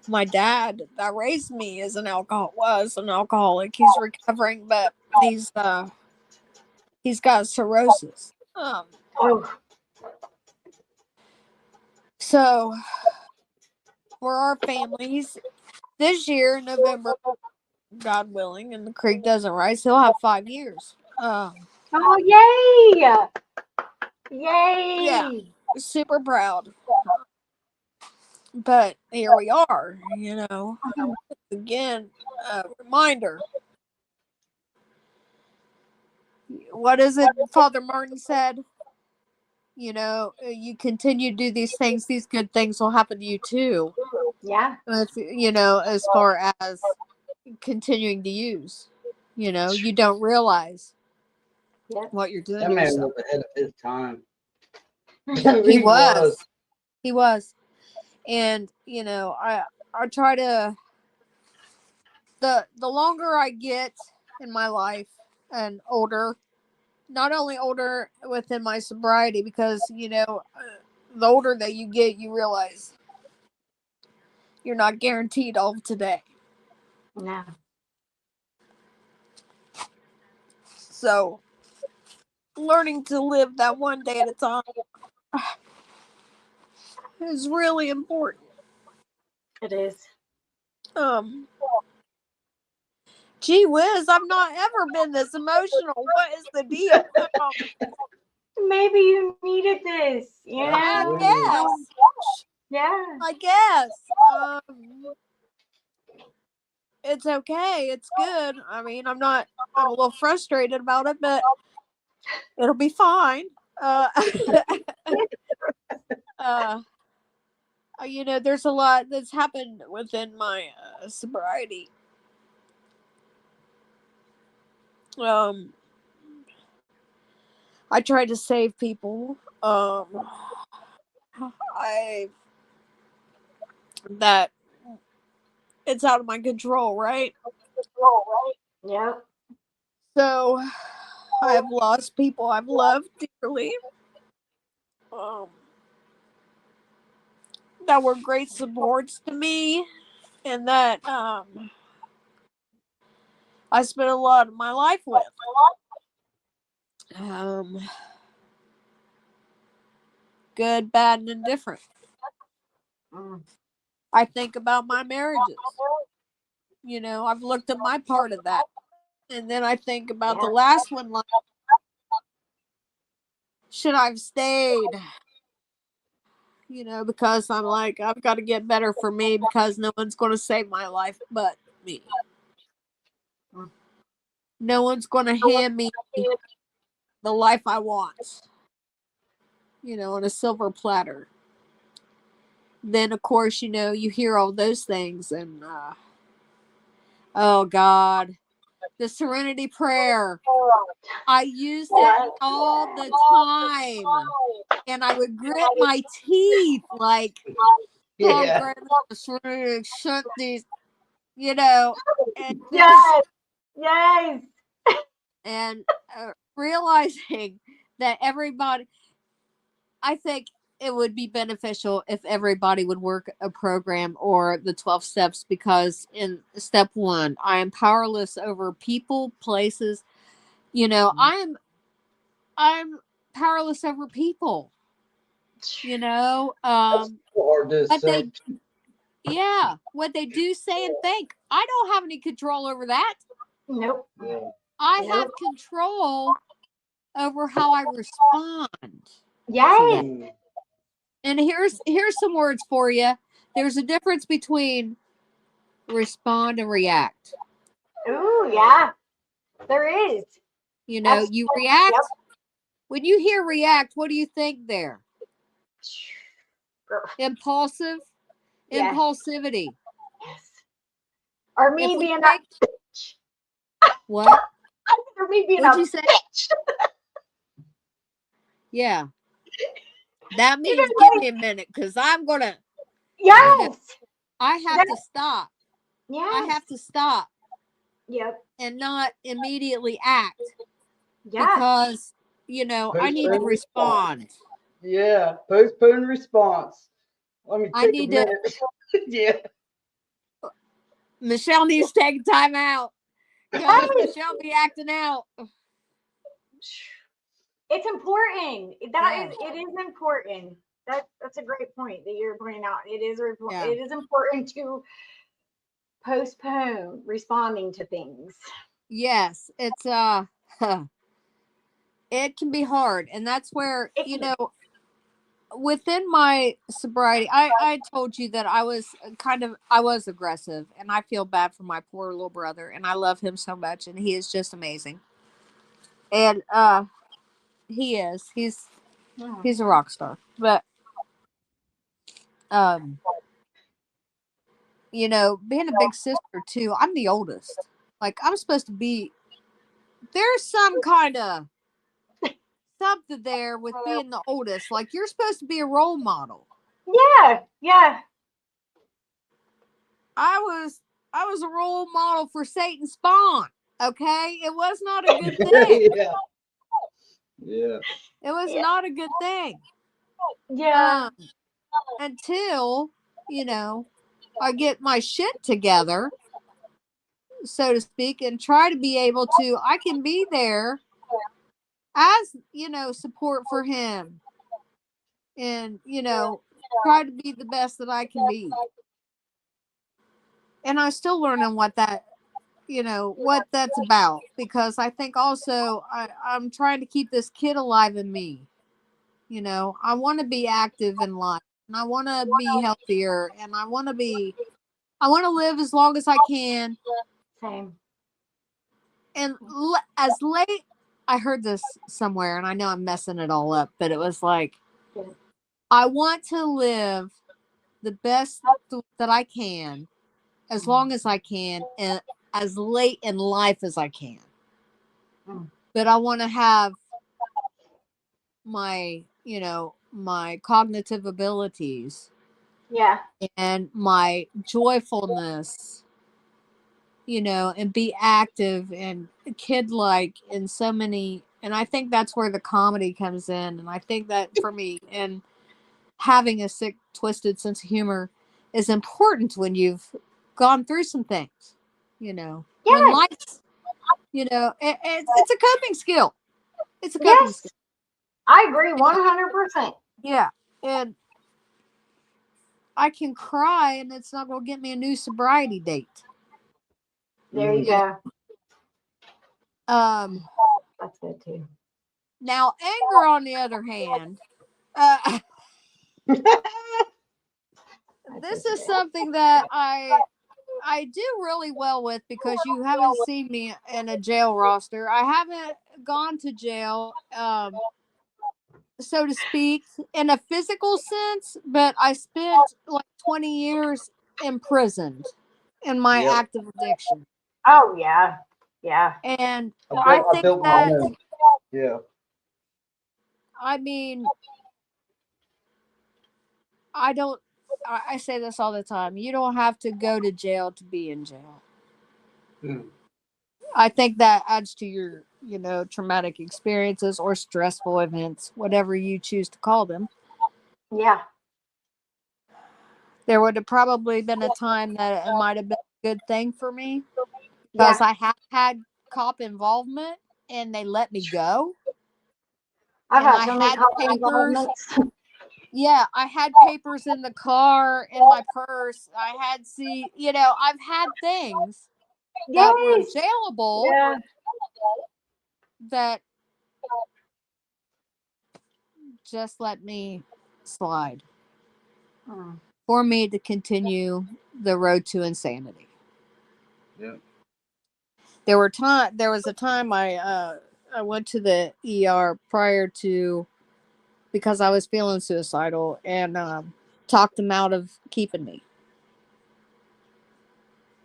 My dad that raised me was an alcoholic. He's recovering, but he's got cirrhosis. Oh. So for our families, this year, November, God willing, and the creek doesn't rise, he'll have 5 years. Oh, yay! Yeah, Yay! super proud. But here we are, again, reminder. What is it Father Martin said? You continue to do these things, these good things will happen to you too. Yeah. As far as continuing to use, you don't realize Yep. what you're doing That to man yourself. was ahead of his time. He He was. was. He was. And, I try to, the longer I get in my life and older, not only older within my sobriety, because, the older that you get, you realize you're not guaranteed all of today. No. So, learning to live that one day at a time is really important. It is. Um, Gee whiz, I've not ever been this emotional. What is the deal? Maybe you needed this, you I know? Absolutely. guess. Yeah. I guess. It's okay. It's good. I mean, I'm a little frustrated about it, but it'll be fine. Uh, uh, there's a lot that's happened within my sobriety. Um, I try to save people. I that it's out of my control, right? Yep. So I have lost people I've loved dearly. Um, that were great supports to me, and that I spent a lot of my life with. Good, bad, and indifferent. I think about my marriages. You know, I've looked at my part of that. And then I think about the last one. Like, should I have stayed? You know, because I'm like, I've got to get better for me because no one's going to save my life but me. No one's going to hand me the life I want, you know, on a silver platter. Then, of course, you know, you hear all those things and, oh God, the serenity prayer. I use that all the time. And I would grit my teeth like, Yeah. shut these, you know, and Yes. and realizing that everybody, I think it would be beneficial if everybody would work a program or the 12 steps, because in step 1, I am powerless over people, places, you know, I'm powerless over people, you know, Hard to but say. what they do say and think, I don't have any control over that. Nope. I have control over how I respond. Yes. And here's some words for you. There's a difference between respond and react. Ooh, yeah. There is. You know, you react. Yep. When you hear react, what do you think there? Impulsive, Yes. impulsivity. Yes. Or me If we being think- a bitch. What? Or me being What'd a you say? bitch. Yeah. That means know, give me a minute, because I'm gonna. Yes. You know, I have to stop. Yes. I have to stop Yep. and not immediately act, Yeah. because, you know, I need to respond. Yeah, postpone response. Let me I take need a minute. Yeah. Michelle needs to take time out. Because Michelle be acting out. It's important. It is important. That's a great point that you're pointing out. It is important to postpone responding to things. Yes, it's it can be hard, and that's where, you know, within my sobriety, I told you that I was aggressive, and I feel bad for my poor little brother, and I love him so much, and he is just amazing. And he's a rock star. But you know, being a big sister too, I'm the oldest. Like, I'm supposed to be, there's some kind of something there with being the oldest. Like, you're supposed to be a role model. Yeah. I was a role model for Satan's spawn. Okay, it was not a good thing. Yeah. It was not a good thing. Yeah. Until, you know, I get my shit together, so to speak, and try to be able to, I can be there as, you know, support for him, and, you know, try to be the best that I can be. And I'm still learning what that, you know, what that's about, because I think also I'm trying to keep this kid alive in me. You know, I want to be active in life, and I want to be healthier, and I want to live as long as I can. Same. And as late, I heard this somewhere, and I know I'm messing it all up, but it was like, I want to live the best that I can, as long as I can, and as late in life as I can. But I want to have my, you know, my cognitive abilities. Yeah. And my joyfulness, you know, and be active and kid-like in so many. And I think that's where the comedy comes in. And I think that for me, and having a sick, twisted sense of humor is important when you've gone through some things, you know, when Yes. life's, you know, it's a coping skill. It's a coping Yes. skill. I agree 100%. Yeah. And I can cry and it's not going to get me a new sobriety date. There you Yeah. go. Um, That's good too. Now, anger, on the other hand, this is something that I do really well with because you haven't seen me in a jail roster. I haven't gone to jail, so to speak, in a physical sense, but I spent like 20 years imprisoned in my Yep. active addiction. Oh yeah. Yeah. And I I think built my that, own. Yeah. I mean, I say this all the time. You don't have to go to jail to be in jail. Mm. I think that adds to your, you know, traumatic experiences or stressful events, whatever you choose to call them. Yeah. There would have probably been a time that it might have been a good thing for me Yeah. because I have had cop involvement and they let me go. I've And had I so many had cop papers. involvements. Yeah, I had papers in the car, in my purse. I had, you know, I've had things that were Yes. jailable Yeah. that just let me slide Mm. for me to continue the road to insanity. Yeah. There was a time I went to the ER prior to, because I was feeling suicidal, and talked them out of keeping me.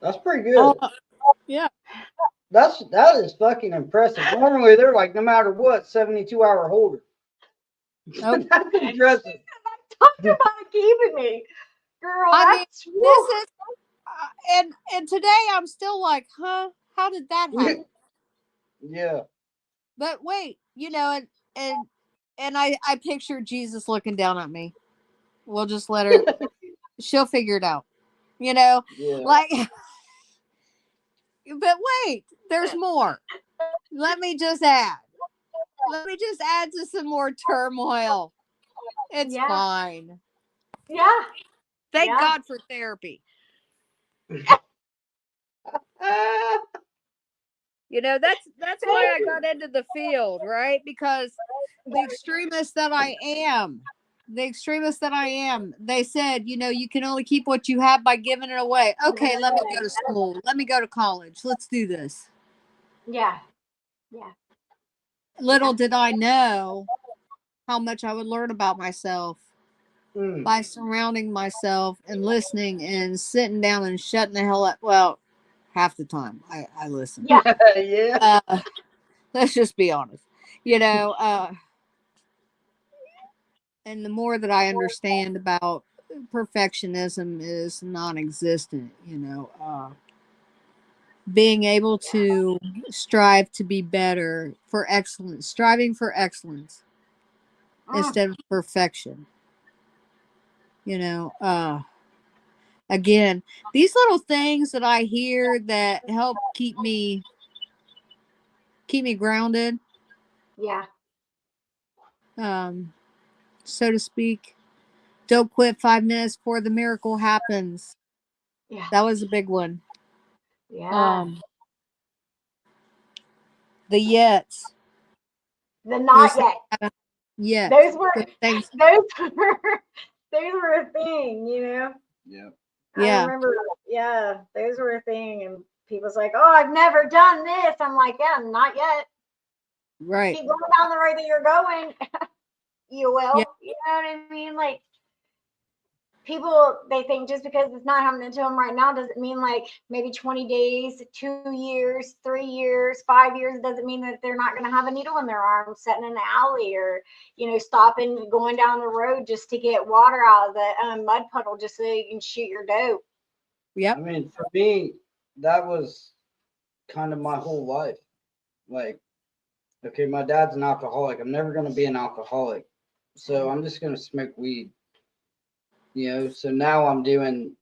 That's pretty good. Oh, yeah. That is fucking impressive. Normally they're like, no matter what, 72-hour holder. Nope. That's impressive. Talked about keeping me, girl. I mean, That's this is and today I'm still like, huh? How did that happen? Yeah. But wait, you know, and I picture Jesus looking down at me. We'll just let her. She'll figure it out. You know, Yeah. like. But wait, there's more. Let me just add. Let me just add to some more turmoil. It's yeah. fine. Yeah. Thank Yeah. God for therapy. Ah, You know, that's why I got into the field, right? Because the extremist that I am, they said, you know, you can only keep what you have by giving it away. Okay, let me go to school. Let me go to college. Let's do this. Yeah. Yeah. Little did I know how much I would learn about myself by surrounding myself and listening and sitting down and shutting the hell up. Well, half the time I listen. Yeah. yeah. Let's just be honest. You know, and the more that I understand about perfectionism is non-existent, you know, being able to strive to be better, for excellence, striving for excellence instead of perfection, you know, again, these little things that I hear that help keep me grounded, Yeah. so to speak. Don't quit 5 minutes before the miracle happens. Yeah. That was a big one. Yeah. The yets. The not yet. Yet. Those were Things. those were a thing, you know. Yeah. I Yeah. remember, yeah, those were a thing, and people's like, "Oh, I've never done this." I'm like, "Yeah, not yet. Right. Keep going down the road that you're going. You will." Yeah. You know what I mean? Like, people, they think just because it's not happening to them right now doesn't mean like maybe 20 days, 2 years, 3 years, 5 years. It doesn't mean that they're not going to have a needle in their arm sitting in the alley, or, you know, stopping, going down the road just to get water out of the mud puddle just so you can shoot your dope. Yep. I mean, for me, that was kind of my whole life. Like, okay, my dad's an alcoholic. I'm never going to be an alcoholic. So I'm just going to smoke weed. So now I'm doing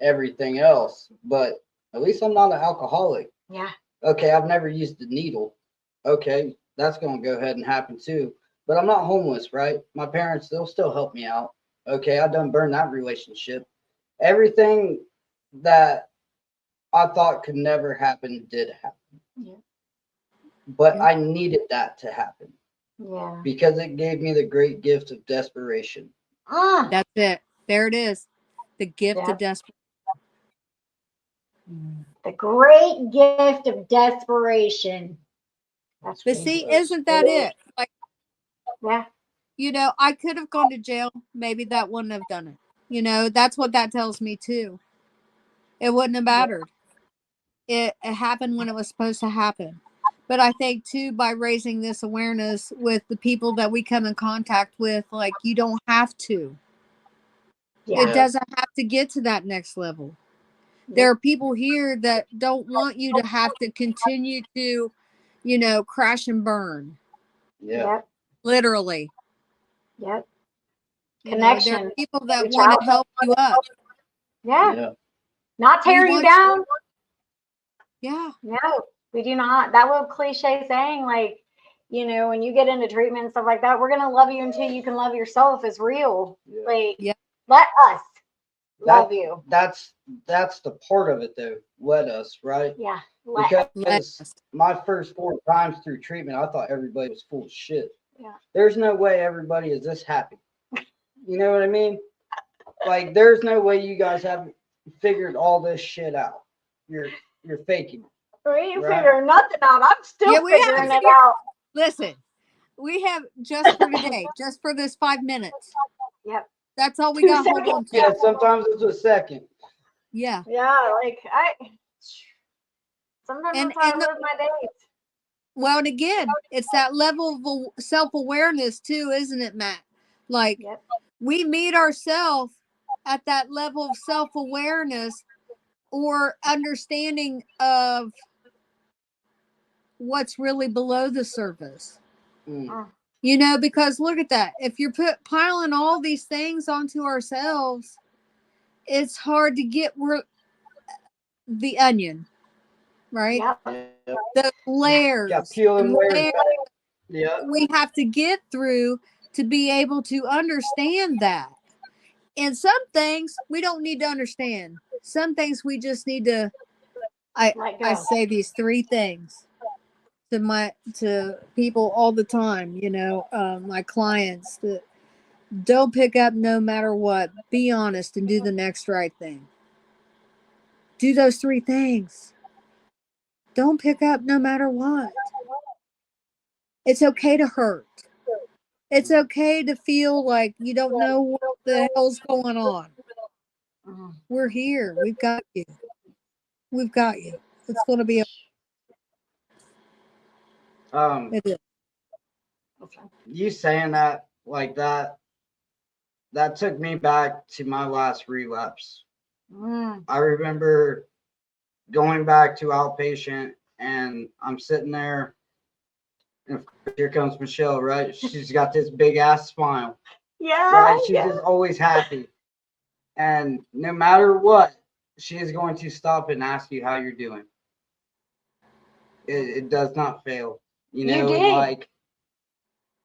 everything else, but at least I'm not an alcoholic. Yeah. Okay, I've never used the needle. Okay, that's going to go ahead and happen too. But I'm not homeless, right? My parents, they'll still help me out. Okay, I done burned that relationship. Everything that I thought could never happen did happen. Yeah. But I needed that to happen Yeah. because it gave me the great gift of desperation. That's it. There it is. The gift Yep. of desperation. The great gift of desperation. That's But really see, good. isn't that it? Like, Yeah. I could have gone to jail. Maybe that wouldn't have done it. That's what that tells me too. It wouldn't have mattered. It happened when it was supposed to happen. But I think too, by raising this awareness with the people that we come in contact with, like, you don't have to. Yeah. It doesn't have to get to that next level. There are people here that don't want you to have to continue to, crash and burn. Yeah. Yep. Literally. Yep. There Connection. are people that Reach want out. to help you up. Yeah. Not tear you want down. Yeah. No, we do not. That little cliche saying, like, when you get into treatment and stuff like that, we're gonna love you until you can love yourself is real. Yeah. Like, Yeah. let us love you. That's the part of it though. Let us, right? Yeah. Because my first 4 times through treatment, I thought everybody was full of shit. Yeah. There's no way everybody is this happy. You know what I mean? Like, there's no way you guys haven't figured all this shit out. You're faking it. We ain't Right. figuring nothing out. I'm still Yeah, we haven't figuring it figured- out. Listen, we have just for today, just for this 5 minutes. Yep. That's all we 2 got. Hold seconds. on to. Yeah, sometimes it's a second. Yeah. Yeah, like sometimes And- that's how and I live my days. Well, and again, it's that level of self-awareness too, isn't it, Matt? Like, Yep. we meet ourselves at that level of self-awareness or understanding of what's really below the surface. Mm. Because look at that. If you're piling all these things onto ourselves, it's hard to get the onion, right? Yep. Yeah. The layers, Got peeling and layers layers back. Yeah. we have to get through to be able to understand that. And some things we don't need to understand. Some things we just need to. Let go. I say these 3 things to people all the time. My clients that don't pick up no matter what. Be honest and do the next right thing. Do those 3 things. Don't pick up no matter what. It's okay to hurt. It's okay to feel like you don't know what the hell's going on. Mhm. We're here. We've got you. We've got you. It's going to be it is. You saying that like that took me back to my last relapse. Mm. I remember going back to outpatient, and I'm sitting there, and of course, here comes Michelle, right? She's got this big ass smile, Yeah. right? She's yeah. just always happy, and no matter what, she is going to stop and ask you how you're doing. It does not fail, You did. like.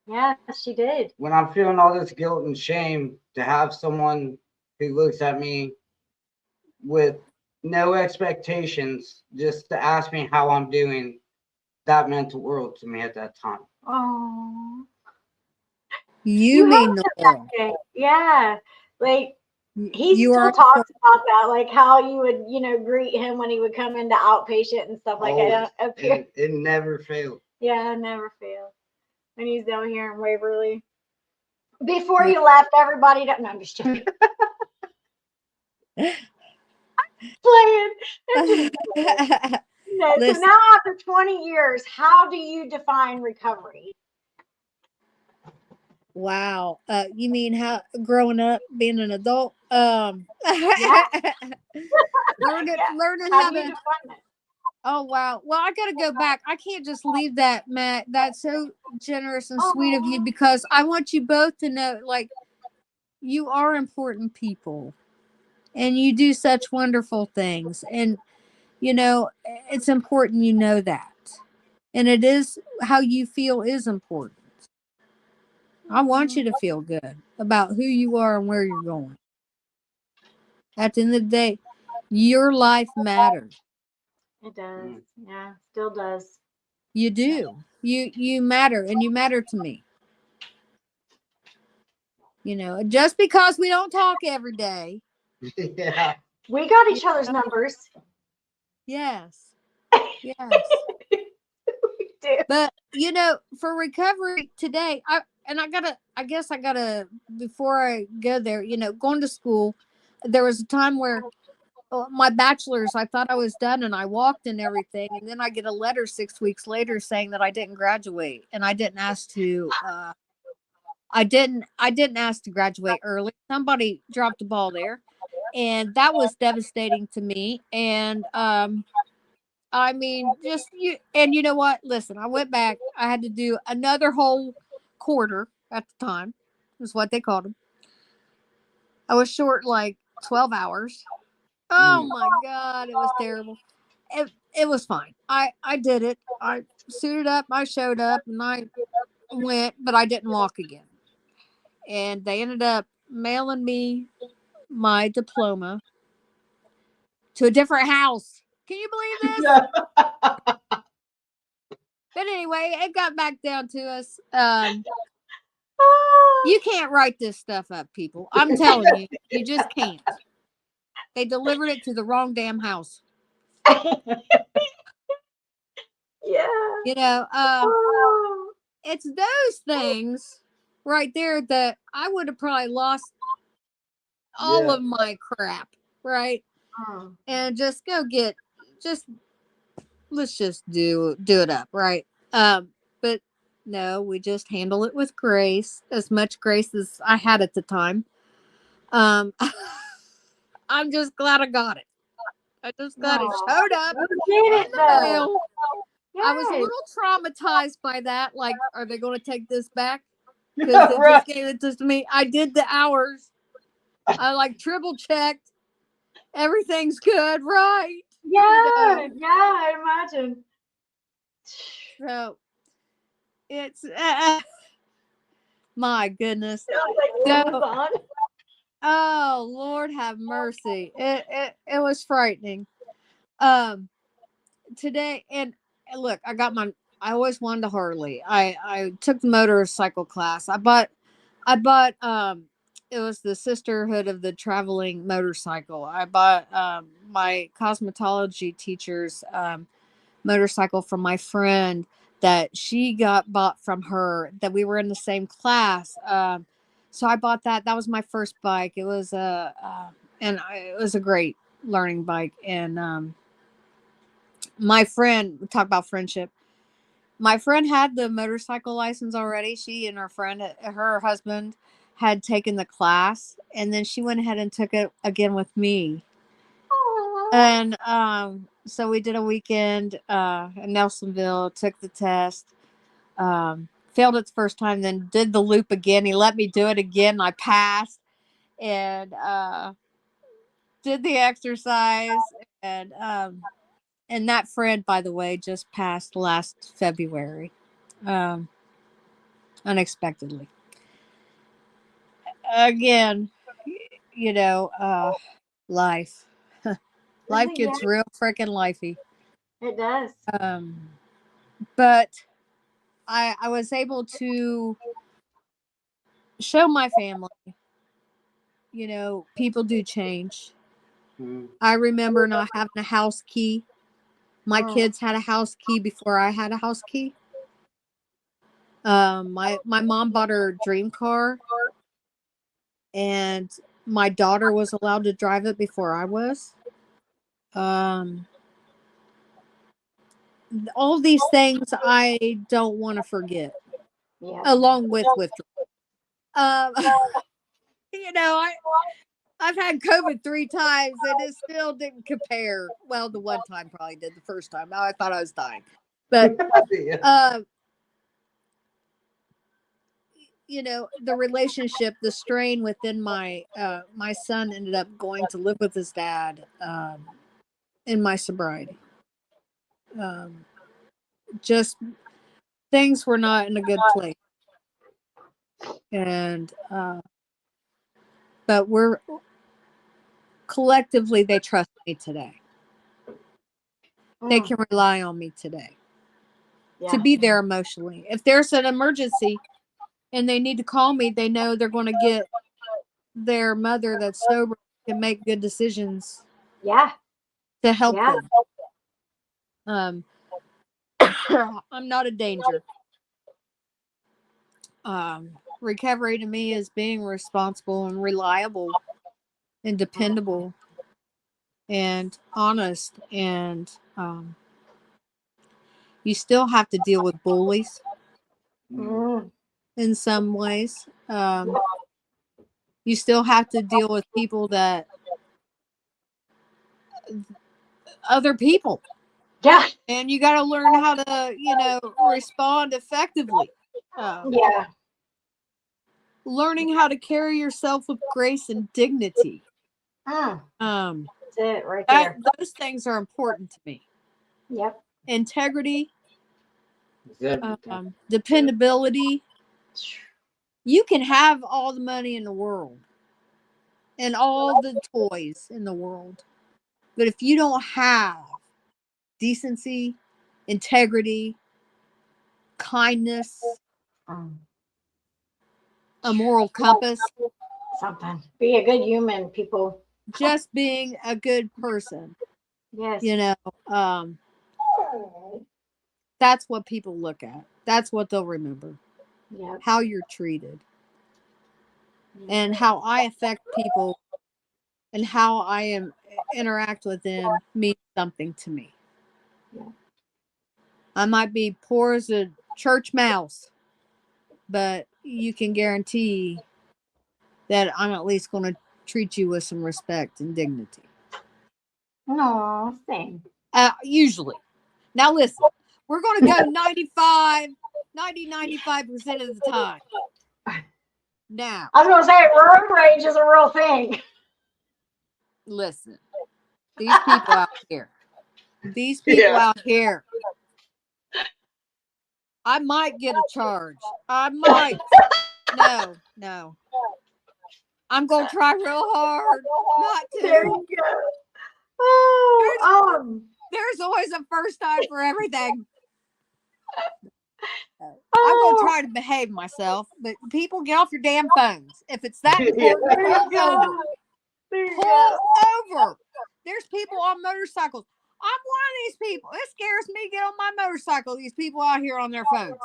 Yeah, she did. When I'm feeling all this guilt and shame, to have someone who looks at me with no expectations just to ask me how I'm doing, that meant the world to me at that time. Oh. You mean helped the him that world. day. Yeah. Like, he You still are talks about that, like how you would, greet him when he would come into outpatient and stuff like that up here. It never failed. Yeah, never failed. And he's down here in Waverly. Before you left, everybody. No, I'm just joking. Playing. No, so Listen. now after 20 years, how do you define recovery? Wow. You mean how growing up, being an adult? Yeah. learning How how do you to. define it? Oh wow. Well, I gotta go back. I can't just leave that, Matt. That's so generous and sweet of you, because I want you both to know, like, You are important people, and you do such wonderful things. And, you know, it's important you know that. And it is how you feel is important. I want you to feel good about who you are and where you're going. At the end of the day, your life matters. It does. Yeah, still does. You do. You matter, and you matter to me. You know, just because we don't talk every day. Yeah. We got each other's numbers. Yes. Yes. We do. But you know, for recovery today, I guess I gotta, before I go there, you know, going to school, there was a time where my bachelor's, I thought I was done and I walked and everything. And then I get a letter 6 weeks later saying that I didn't graduate, and I didn't ask to, I didn't ask to graduate early. Somebody dropped the ball there, and that was devastating to me. And, I mean, just you, and you know what? Listen, I went back. I had to do another whole quarter at the time, is what they called them. I was short like 12 hours. Oh my God, it was terrible. It was fine. I did it. I suited up, I showed up, and I went, but I didn't walk again. And they ended up mailing me my diploma to a different house. Can you believe this? Yeah. But anyway, it got back down to us. Oh. You can't write this stuff up, people. I'm telling you, you just can't. They delivered it to the wrong damn house. Yeah. You know, Oh. it's those things right there that I would have probably lost all Yeah. of my crap, right? Oh. And just go get, just let's just do it up, right? But no, we just handle it with grace, as much grace as I had at the time. Um, I'm just glad I got it. I just glad it Oh. showed up You did in it the though. mail. I was a Yes. little traumatized by that. Like, are they going to take this back? Because they Right. just gave it to me. I did the hours. I like triple checked. Everything's good, right? Yeah. You know. Yeah. I imagine. So it's my goodness. Sounds like So, war was on. oh Lord, have mercy. It was frightening. Um, today, and look, I always wanted a Harley. I took the motorcycle class. I bought it was the Sisterhood of the Traveling Motorcycle. I bought my cosmetology teacher's motorcycle from my friend that she got bought from her, that we were in the same class. So I bought that. That was my first bike. It was it was a great learning bike. And my friend, we talk about friendship. My friend had the motorcycle license already. She and her husband had taken the class, and then she went ahead and took it again with me. And so we did a weekend in Nelsonville, took the test, failed it the first time, then did the loop again. He let me do it again. And I passed, and did the exercise. And that friend, by the way, just passed last February, um, unexpectedly. Again, you know, life. Life Yeah, gets real freaking lifey. it does. Um, but I was able to show my family, you know, people do change. I remember not having a house key. My kids had a house key before I had a house key. My mom bought her dream car, and my daughter was allowed to drive it before I was. Um, all these things I don't want to forget, Yeah. along with withdrawal. Um, you know, I've had COVID 3 times, and it still didn't compare. Well, the one time probably did. The first time, I thought I was dying, but Yeah. uh, the relationship, the strain within my son ended up going to live with his dad in my sobriety. Just things were not in a good place. And but we're collectively, they trust me today. They can rely on me today to be there emotionally. If there's an emergency and they need to call me, they know they're going to get their mother that's sober, can make good decisions. Yeah. To help them. I'm not a danger. Recovery to me is being responsible and reliable and dependable and honest. And you still have to deal with bullies in some ways. You still have to deal with people that other people. Yeah. And you got to learn how to, respond effectively. Yeah. Learning how to carry yourself with grace and dignity. That's it right there. Those things are important to me. Yep. Integrity, dependability. You can have all the money in the world and all the toys in the world, but if you don't have decency, integrity, kindness, a moral compass, something. Be a good human, people. Just being a good person. Yes. That's what people look at. That's what they'll remember. Yep. How you're treated. And how I affect people and how I interact with them means something to me. Yeah. I might be poor as a church mouse, but you can guarantee that I'm at least going to treat you with some respect and dignity. No, same. Usually. Now listen, we're going to go 95% of the time. Now. I was going to say, road rage is a real thing. Listen, these people out here, I might get a charge. I might. No. I'm going to try real hard not to. There you go. Oh, there's always a first time for everything. I'm going to try to behave myself, but people, get off your damn phones. If it's that important, pull over. There's people on motorcycles. I'm one of these people. It scares me to get on my motorcycle. These people out here on their phones.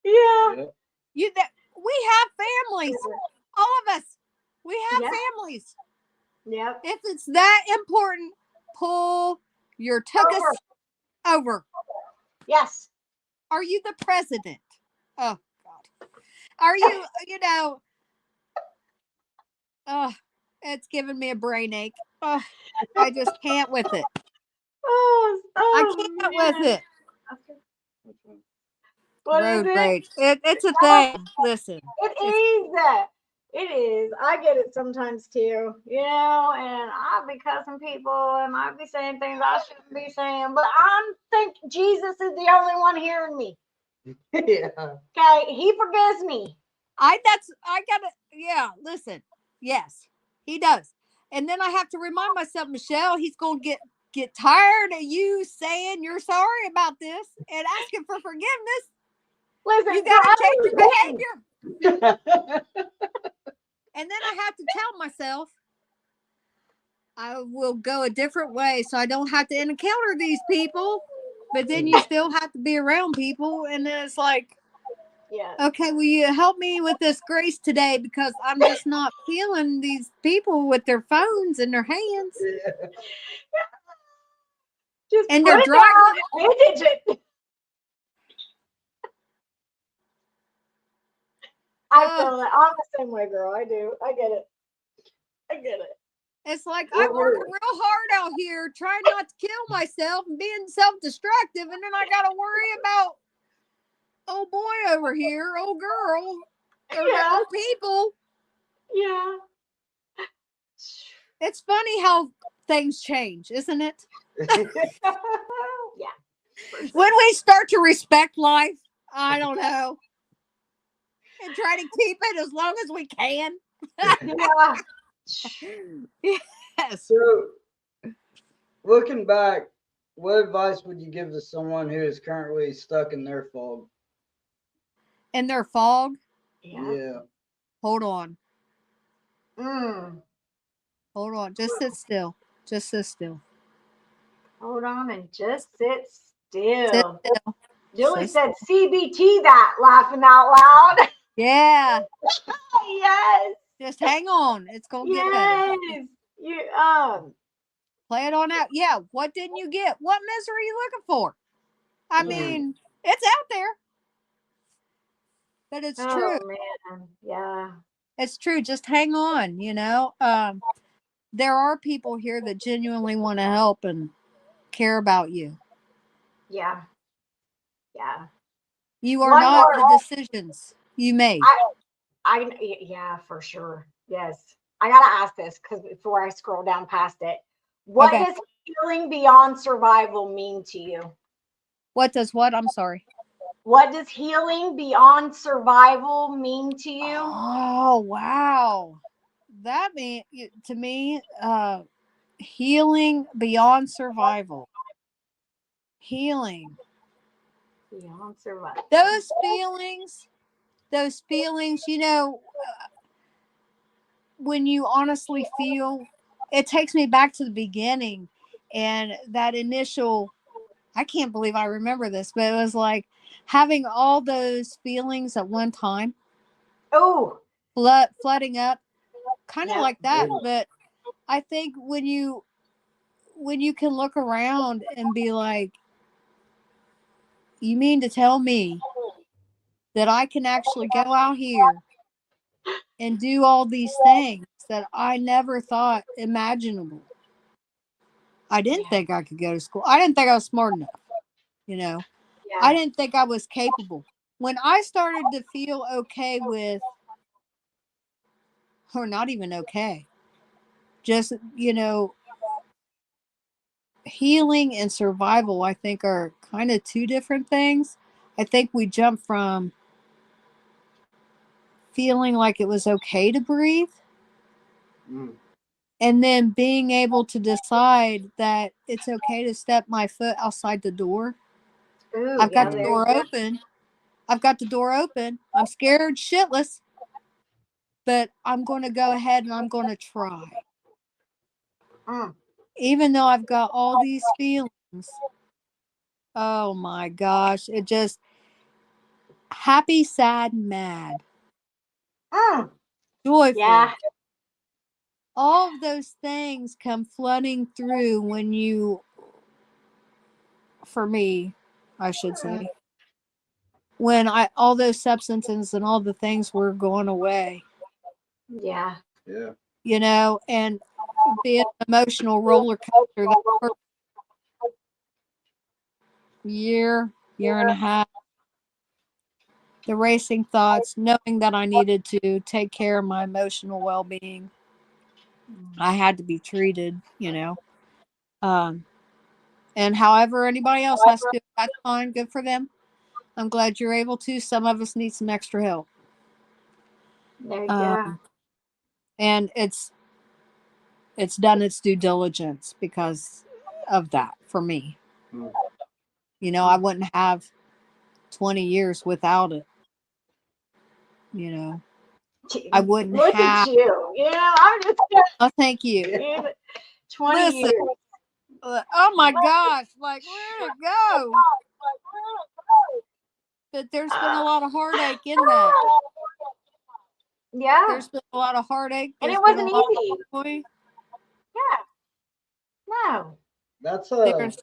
Yeah. We have families. All of us. We have families. Yep. If it's that important, pull your tuchus over. Yes. Are you the president? Oh, God. Are you, it's giving me a brain ache. Oh, I just can't with it. I can't with it. What Road is it? rage. It's a thing. Listen. It is. I get it sometimes too, and I'll be cussing people and I'll be saying things I shouldn't be saying, but I think Jesus is the only one hearing me. Yeah. Okay, he forgives me. Listen. Yes, he does. And then I have to remind myself, Michelle, he's going to get tired of you saying you're sorry about this and asking for forgiveness. Listen, you got to change your behavior. And then I have to tell myself I will go a different way so I don't have to encounter these people. But then you still have to be around people. And then it's like, okay, will you help me with this grace today? Because I'm just not feeling these people with their phones in their hands. Just and they're driving. I feel it. I'm the same way, girl. I do. I get it. It's like I'm working real hard out here trying not to kill myself and being self-destructive, and then I got to worry about old boy over here, old girl, They're Yeah. normal people. Yeah. It's funny how things change, isn't it? Yeah. For sure. When we start to respect life, I don't know, and try to keep it as long as we can. Yeah. Yes. So, looking back, what advice would you give to someone who is currently stuck in their fog? In their fog, Yeah. Yeah. hold on. Mm. Hold on. Just sit still. Just sit still. Hold on and just sit Sit still. still. Julie Sit said CBT that laughing out loud. Yeah. Yes. Just hang on. It's gonna get better. Yes. You Play it on out. Yeah. What didn't you get? What misery are you looking for? I Mm. mean, it's out there, but it's true. oh man. Yeah. It's true. Just hang on. There are people here that genuinely want to help and care about you. Yeah. Yeah. You are One not more the decisions you made. yeah, for sure. Yes. I gotta ask this because before I scroll down past it. What Okay. does healing beyond survival mean to you? What does what? I'm sorry. What does healing beyond survival mean to you? Oh, wow. That mean to me, healing beyond survival. Healing. Beyond survival. Those feelings, when you honestly feel, it takes me back to the beginning and that initial, I can't believe I remember this, but it was like having all those feelings at one time, Oh, flooding up, kind of yeah. like that. But I think when you can look around and be like, you mean to tell me that I can actually go out here and do all these things that I never thought imaginable? I didn't Yeah. think I could go to school. I didn't think I was smart enough. I Yeah. didn't think I was capable. When I started to feel okay with, or not even okay, just, healing and survival, I think are kind of two different things. I think we jump from feeling like it was okay to breathe Mm. and then being able to decide that it's okay to step my foot outside the door. Ooh, I've got yeah, the there you door go. open. I've got the door open. I'm scared shitless, but I'm going to go ahead and I'm going to try. Mm. Even though I've got all these feelings. Oh my gosh. It just happy, sad, mad, Mm. joyful. Yeah. All of those things come flooding through when for me, I should say, when all those substances and all the things were going away, Yeah. Yeah. and being an emotional roller coaster that first year and a half, the racing thoughts, knowing that I needed to take care of my emotional well-being. I had to be treated, and however anybody else has to do it, that's fine, good for them. I'm glad you're able to. Some of us need some extra help. There you go. And it's done its due diligence because of that for me. Mm. I wouldn't have 20 years without it. I wouldn't Look have. at you. I'm just Oh, thank you. 20 Listen. years. Oh my gosh. Like, where'd it go? But there's been a lot of heartache in that. Yeah. There's been a lot of heartache. And There's it been a wasn't lot easy. of joy. Yeah. No. That's But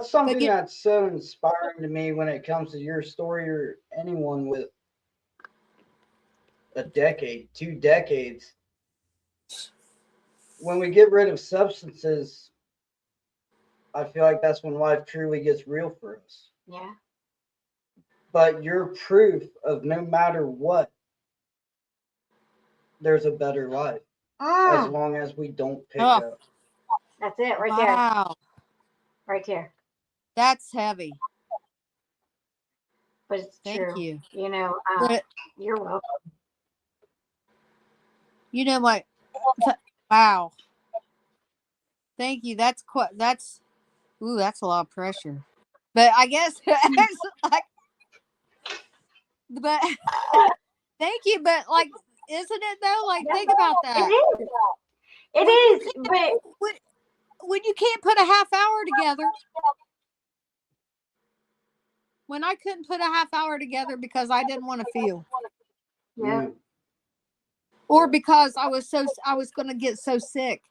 something that's so inspiring to me when it comes to your story or anyone with a decade, 2 decades. When we get rid of substances, I feel like that's when life truly gets real for us. Yeah. but you're proof of no matter what, there's a better life as long as we don't pick up. That's it right there. Wow. Right there. That's heavy. But it's Thank true. you. You know, But you're welcome. you know what? Wow. Thank you. That's ooh, that's a lot of pressure. But I guess it's like, but thank you. But like, isn't it though? Like, think about that. It is. It is. But When you can't put a half hour together, when I couldn't put a half hour together because I didn't want to feel, yeah. or because I was going to get so sick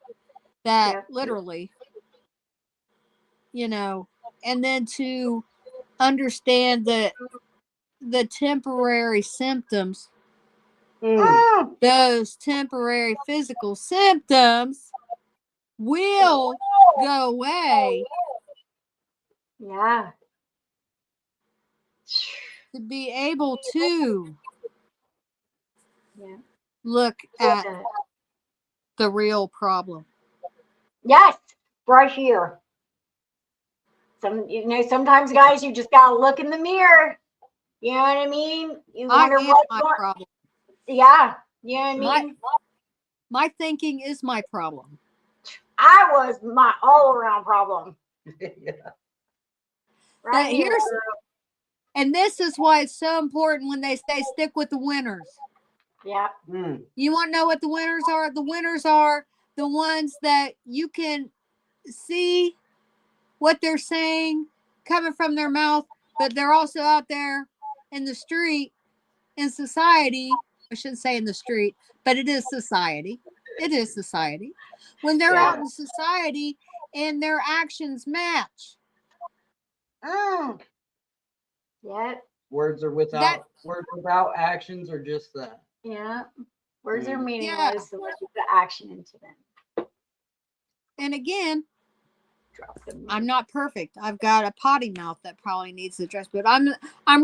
that Yeah. literally, you know, and then to understand that the temporary symptoms, those temporary physical symptoms will go away. Yeah. To be able to Yeah. look at the real problem. Yes, right here. Sometimes guys, you just gotta look in the mirror. You know what I mean? You wonder I am what's my going. problem. Yeah, you know what I mean. My thinking is my problem. I was my all around problem. Yeah. Right But here. and this is why it's so important when they say stick with the winners. Yeah. You want to know what the winners are? The winners are the ones that you can see what they're saying coming from their mouth, but they're also out there in the street, in society. I shouldn't say in the street, but it is society. It is society. When they're out in society and their actions match. Yeah. Words without actions are just that. Yeah. Words are meaningless unless you put action into them. And again, I'm not perfect. I've got a potty mouth that probably needs addressed, but I'm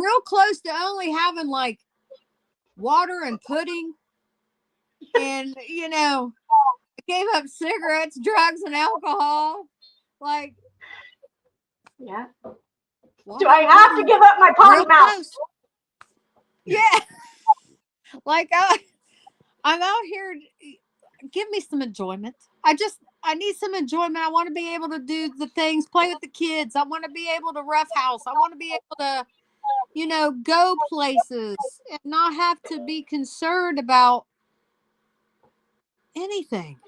real close to only having like water and pudding, and I gave up cigarettes, drugs, and alcohol. Like, yeah. Do I have to give up my potty mouth? Close. Yeah. Like I'm out here. Give me some enjoyment. I need some enjoyment. I want to be able to do the things, play with the kids. I want to be able to roughhouse. I want to be able to, go places and not have to be concerned about anything.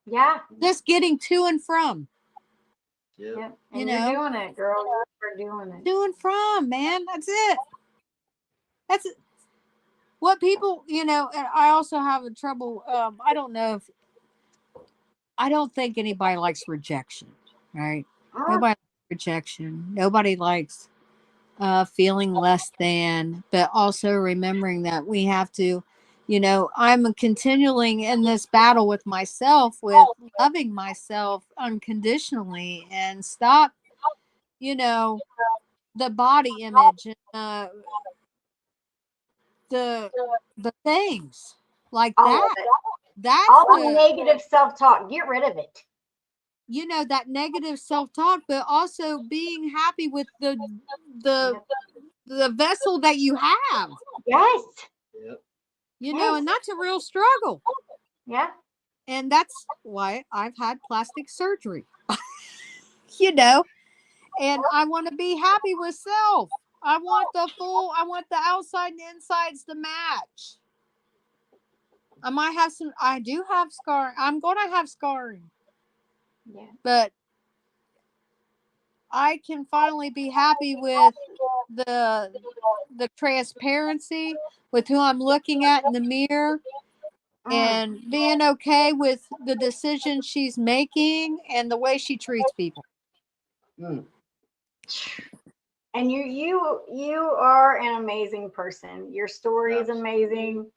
Yeah. Just getting to and from. Yeah. And you're doing it, girl. You're doing it. To and from, man. That's it. That's it. What people, and I also have a trouble. I don't know if, I don't think anybody likes rejection, right? Nobody likes rejection. Nobody likes feeling less than, but also remembering that we have to, I'm continuing in this battle with myself, with loving myself unconditionally, and stop, the body image and the things like that. That's all the negative self-talk. Get rid of it. That negative self-talk, but also being happy with the vessel that you have. Yes. Yep. And that's a real struggle. Yeah. And that's why I've had plastic surgery. And I want to be happy with self. I want the outside and insides to match. I do have scar. I'm going to have scarring. Yeah. But I can finally be happy with the transparency with who I'm looking at in the mirror, and being okay with the decisions she's making and the way she treats people. And you are an amazing person. Your story is amazing.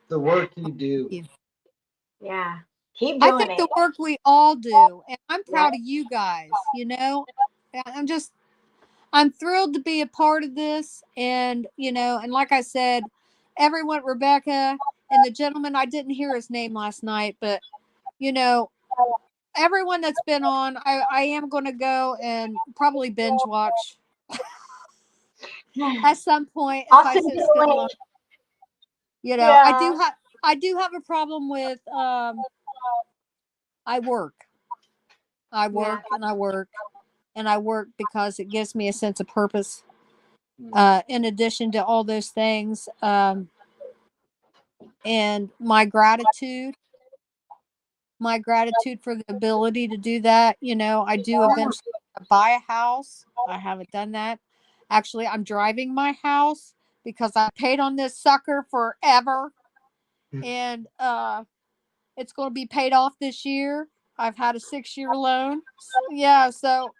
The work you do. Yeah. Keep doing it. I think the work we all do, and I'm proud of you guys. I'm thrilled to be a part of this. And, you know, and like I said, everyone, Rebecca and the gentleman, I didn't hear his name last night, but, you know, everyone that's been on, I am going to go and probably binge watch at some point if I'll I send sit you the still. link. You know, Yeah. I do have a problem with I work. I work and I work and I work because it gives me a sense of purpose. In addition to all those things, and my gratitude for the ability to do that. You know, I do eventually buy a house. I haven't done that. Actually, I'm driving my house because I paid on this sucker forever. And it's going to be paid off this year. I've had a 6-year loan. Yeah, so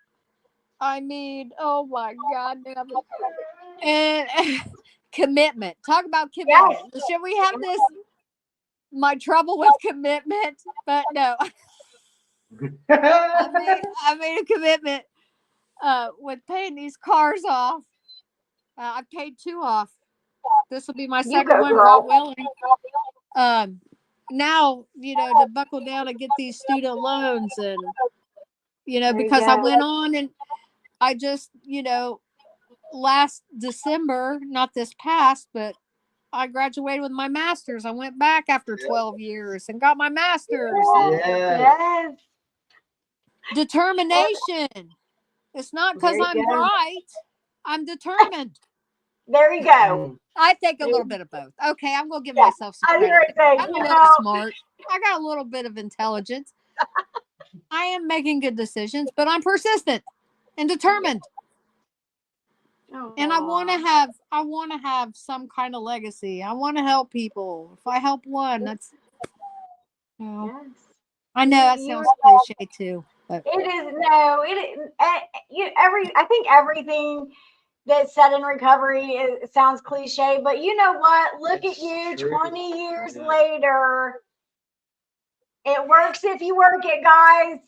I mean, oh my God, damn it. And commitment. Talk about commitment. Yes. Should we have this? My trouble with commitment, but no. I made a commitment with paying these cars off. I paid 2 off. This will be my You second go, one, God girl. willing. Now, you know, to buckle down and get these student loans, and you know, There you because I go. went on and I just, you know, last December, not this past, but I graduated with my master's. I went back after 12 years and got my master's. And Yes. determination. It's not because There you I'm go. bright. I'm determined. There you go. I think a little bit of both. Okay, I'm going to give Yeah. myself some I was credit. gonna say, I'm a you little know, smart. I got a little bit of intelligence. I am making good decisions, but I'm persistent and determined. And I want to have some kind of legacy. I want to help people. If I help one, that's, you know, yes. I know that You sounds cliche too, but it is no, it is I think everything that's said in recovery it sounds cliche, but you know what? Look at you 20 years later. It works if you work it, guys.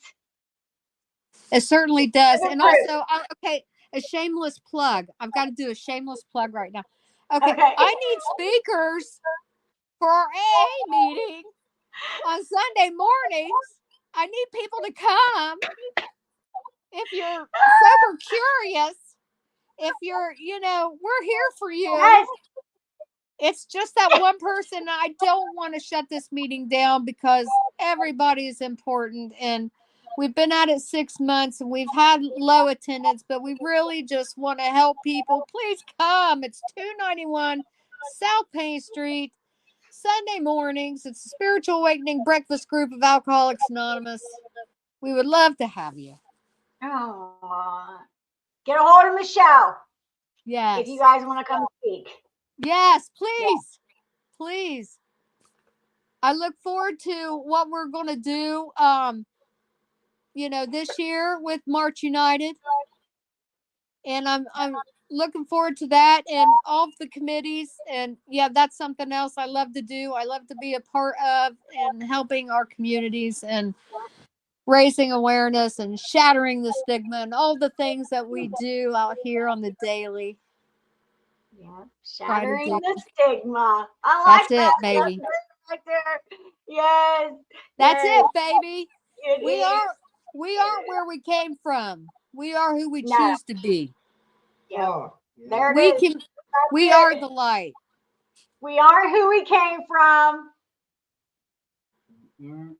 it certainly does. Look And at proof. also, okay, a shameless plug. I've got to do a shameless plug right now. Okay, Okay. I need speakers for our AA meeting on Sunday mornings. I need people to come. If you're sober curious, if you're, you know, we're here for you. Yes. It's just that one person. I don't want to shut this meeting down because everybody is important. And we've been at it 6 months and we've had low attendance, but we really just want to help people. Please come. It's 291 South Payne Street, Sunday mornings. It's a spiritual awakening breakfast group of Alcoholics Anonymous. We would love to have you. Oh, get a hold of Michelle Yes. if you guys want to come speak. Yes, please. Please. I look forward to what we're going to do, you know, this year with March United. And I'm looking forward to that and all of the committees. And yeah, that's something else I love to do. I love to be a part of and helping our communities and raising awareness and shattering the stigma and all the things that we do out here on the daily. Yeah, Try to shattering do. the stigma. I like That's it, baby. right there. Yes. That's yes. it, baby. It We is. aren't where we came from. We are who we No. choose to be. Yep. Oh, There it We is. can. We it. are the light. We are who we came from. mm,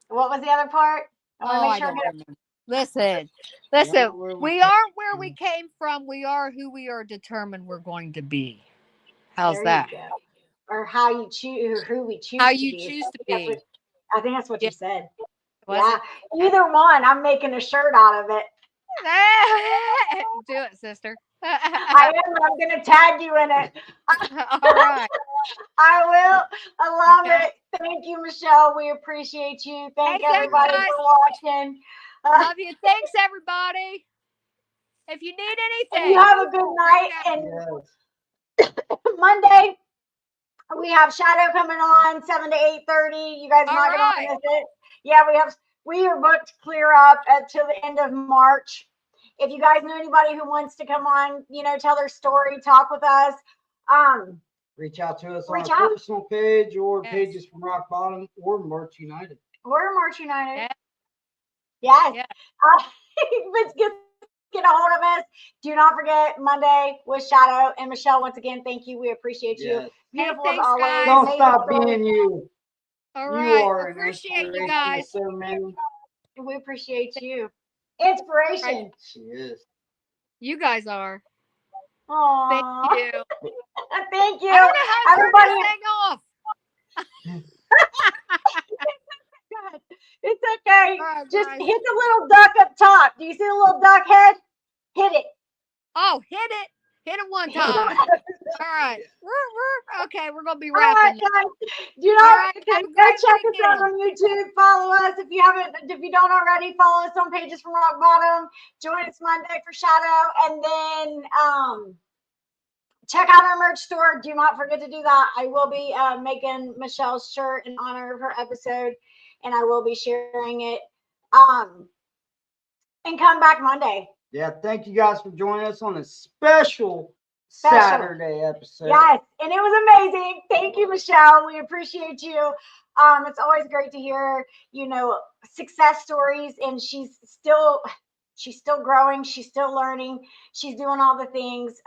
What was the other part? I want to make I sure don't I get it. remember. Listen. where We aren't where we came from. We are who we are determined we're going to be. How's There that? you go. Or how you choose, who we choose How to you be. choose to That's be. what, I think that's what Yeah. you said. Was Yeah. it? Either one. I'm making a shirt out of it. Do it, sister. I am. I'm going to tag you in it. All right. I will. I love Okay. it. Thank you, Michelle. We appreciate you. Thank Hey, everybody guys. for watching. Love you. Thanks, everybody. If you need And anything, you have a good night. And Monday, we have Shadow coming on 7 to 8:30. You guys are all not right. going to miss it. Yeah, we are booked clear up until the end of March. If you guys know anybody who wants to come on, tell their story, talk with us, reach out to us Reach on our out. personal page or Yes. pages from Rock Bottom or March United. or March United. Yeah. Yes. Yeah. Let's get a hold of us. Do not forget Monday with Shadow and Michelle. Once again, thank you. We appreciate you. Yes. Beautiful Hey, as thanks, always. guys. Don't Amazing stop story. being you. All You right. are an Appreciate you inspiration to guys. so many. We appreciate you. Inspiration. She is. You guys are. Aww. Thank you. Thank you. I don't know how to turn Everybody. this thing off. It's okay. All right, Just guys. hit the little duck up top. Do you see the little duck head? Hit it. Oh, hit it. Hit it one time. All right. Okay, we're gonna be All right, wrapping. guys. Do All not right, have a go great check us out weekend. on YouTube. Follow us if you don't already. Follow us on pages from Rock Bottom. Join us Monday for Shadow, and then check out our merch store. Do not forget to do that. I will be making Michelle's shirt in honor of her episode, and I will be sharing it. And come back Monday. Yeah, thank you guys for joining us on a special Saturday episode. Yes, and it was amazing. Thank you, Michelle. We appreciate you. It's always great to hear, success stories, and she's still growing. She's still learning. She's doing all the things.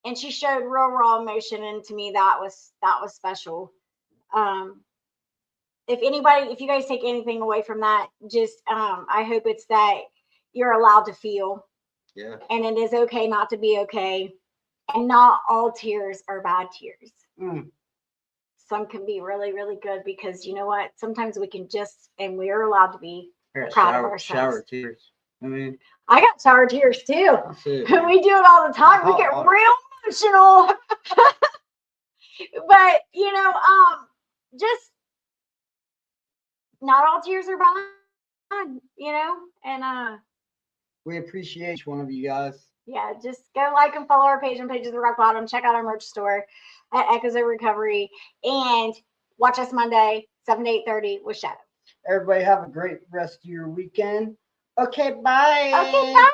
And she showed real raw emotion, and to me, that was special. If you guys take anything away from that, just I hope it's that you're allowed to feel. Yeah. And it is okay not to be okay. And not all tears are bad tears. Some can be really, really good, because you know what? Sometimes we can and we're allowed to be proud of ourselves. Shower tears. I got shower tears too. That's it. We do it all the time. We get real emotional. But just not all tears are bad, and we appreciate each one of you guys. yeah, just go like and follow our page on Pages of Rock Bottom. Check out our merch store at Echoes of Recovery, and watch us Monday, 7 to 8:30 with Shadow. Everybody have a great rest of your weekend. Okay, bye. Okay, bye.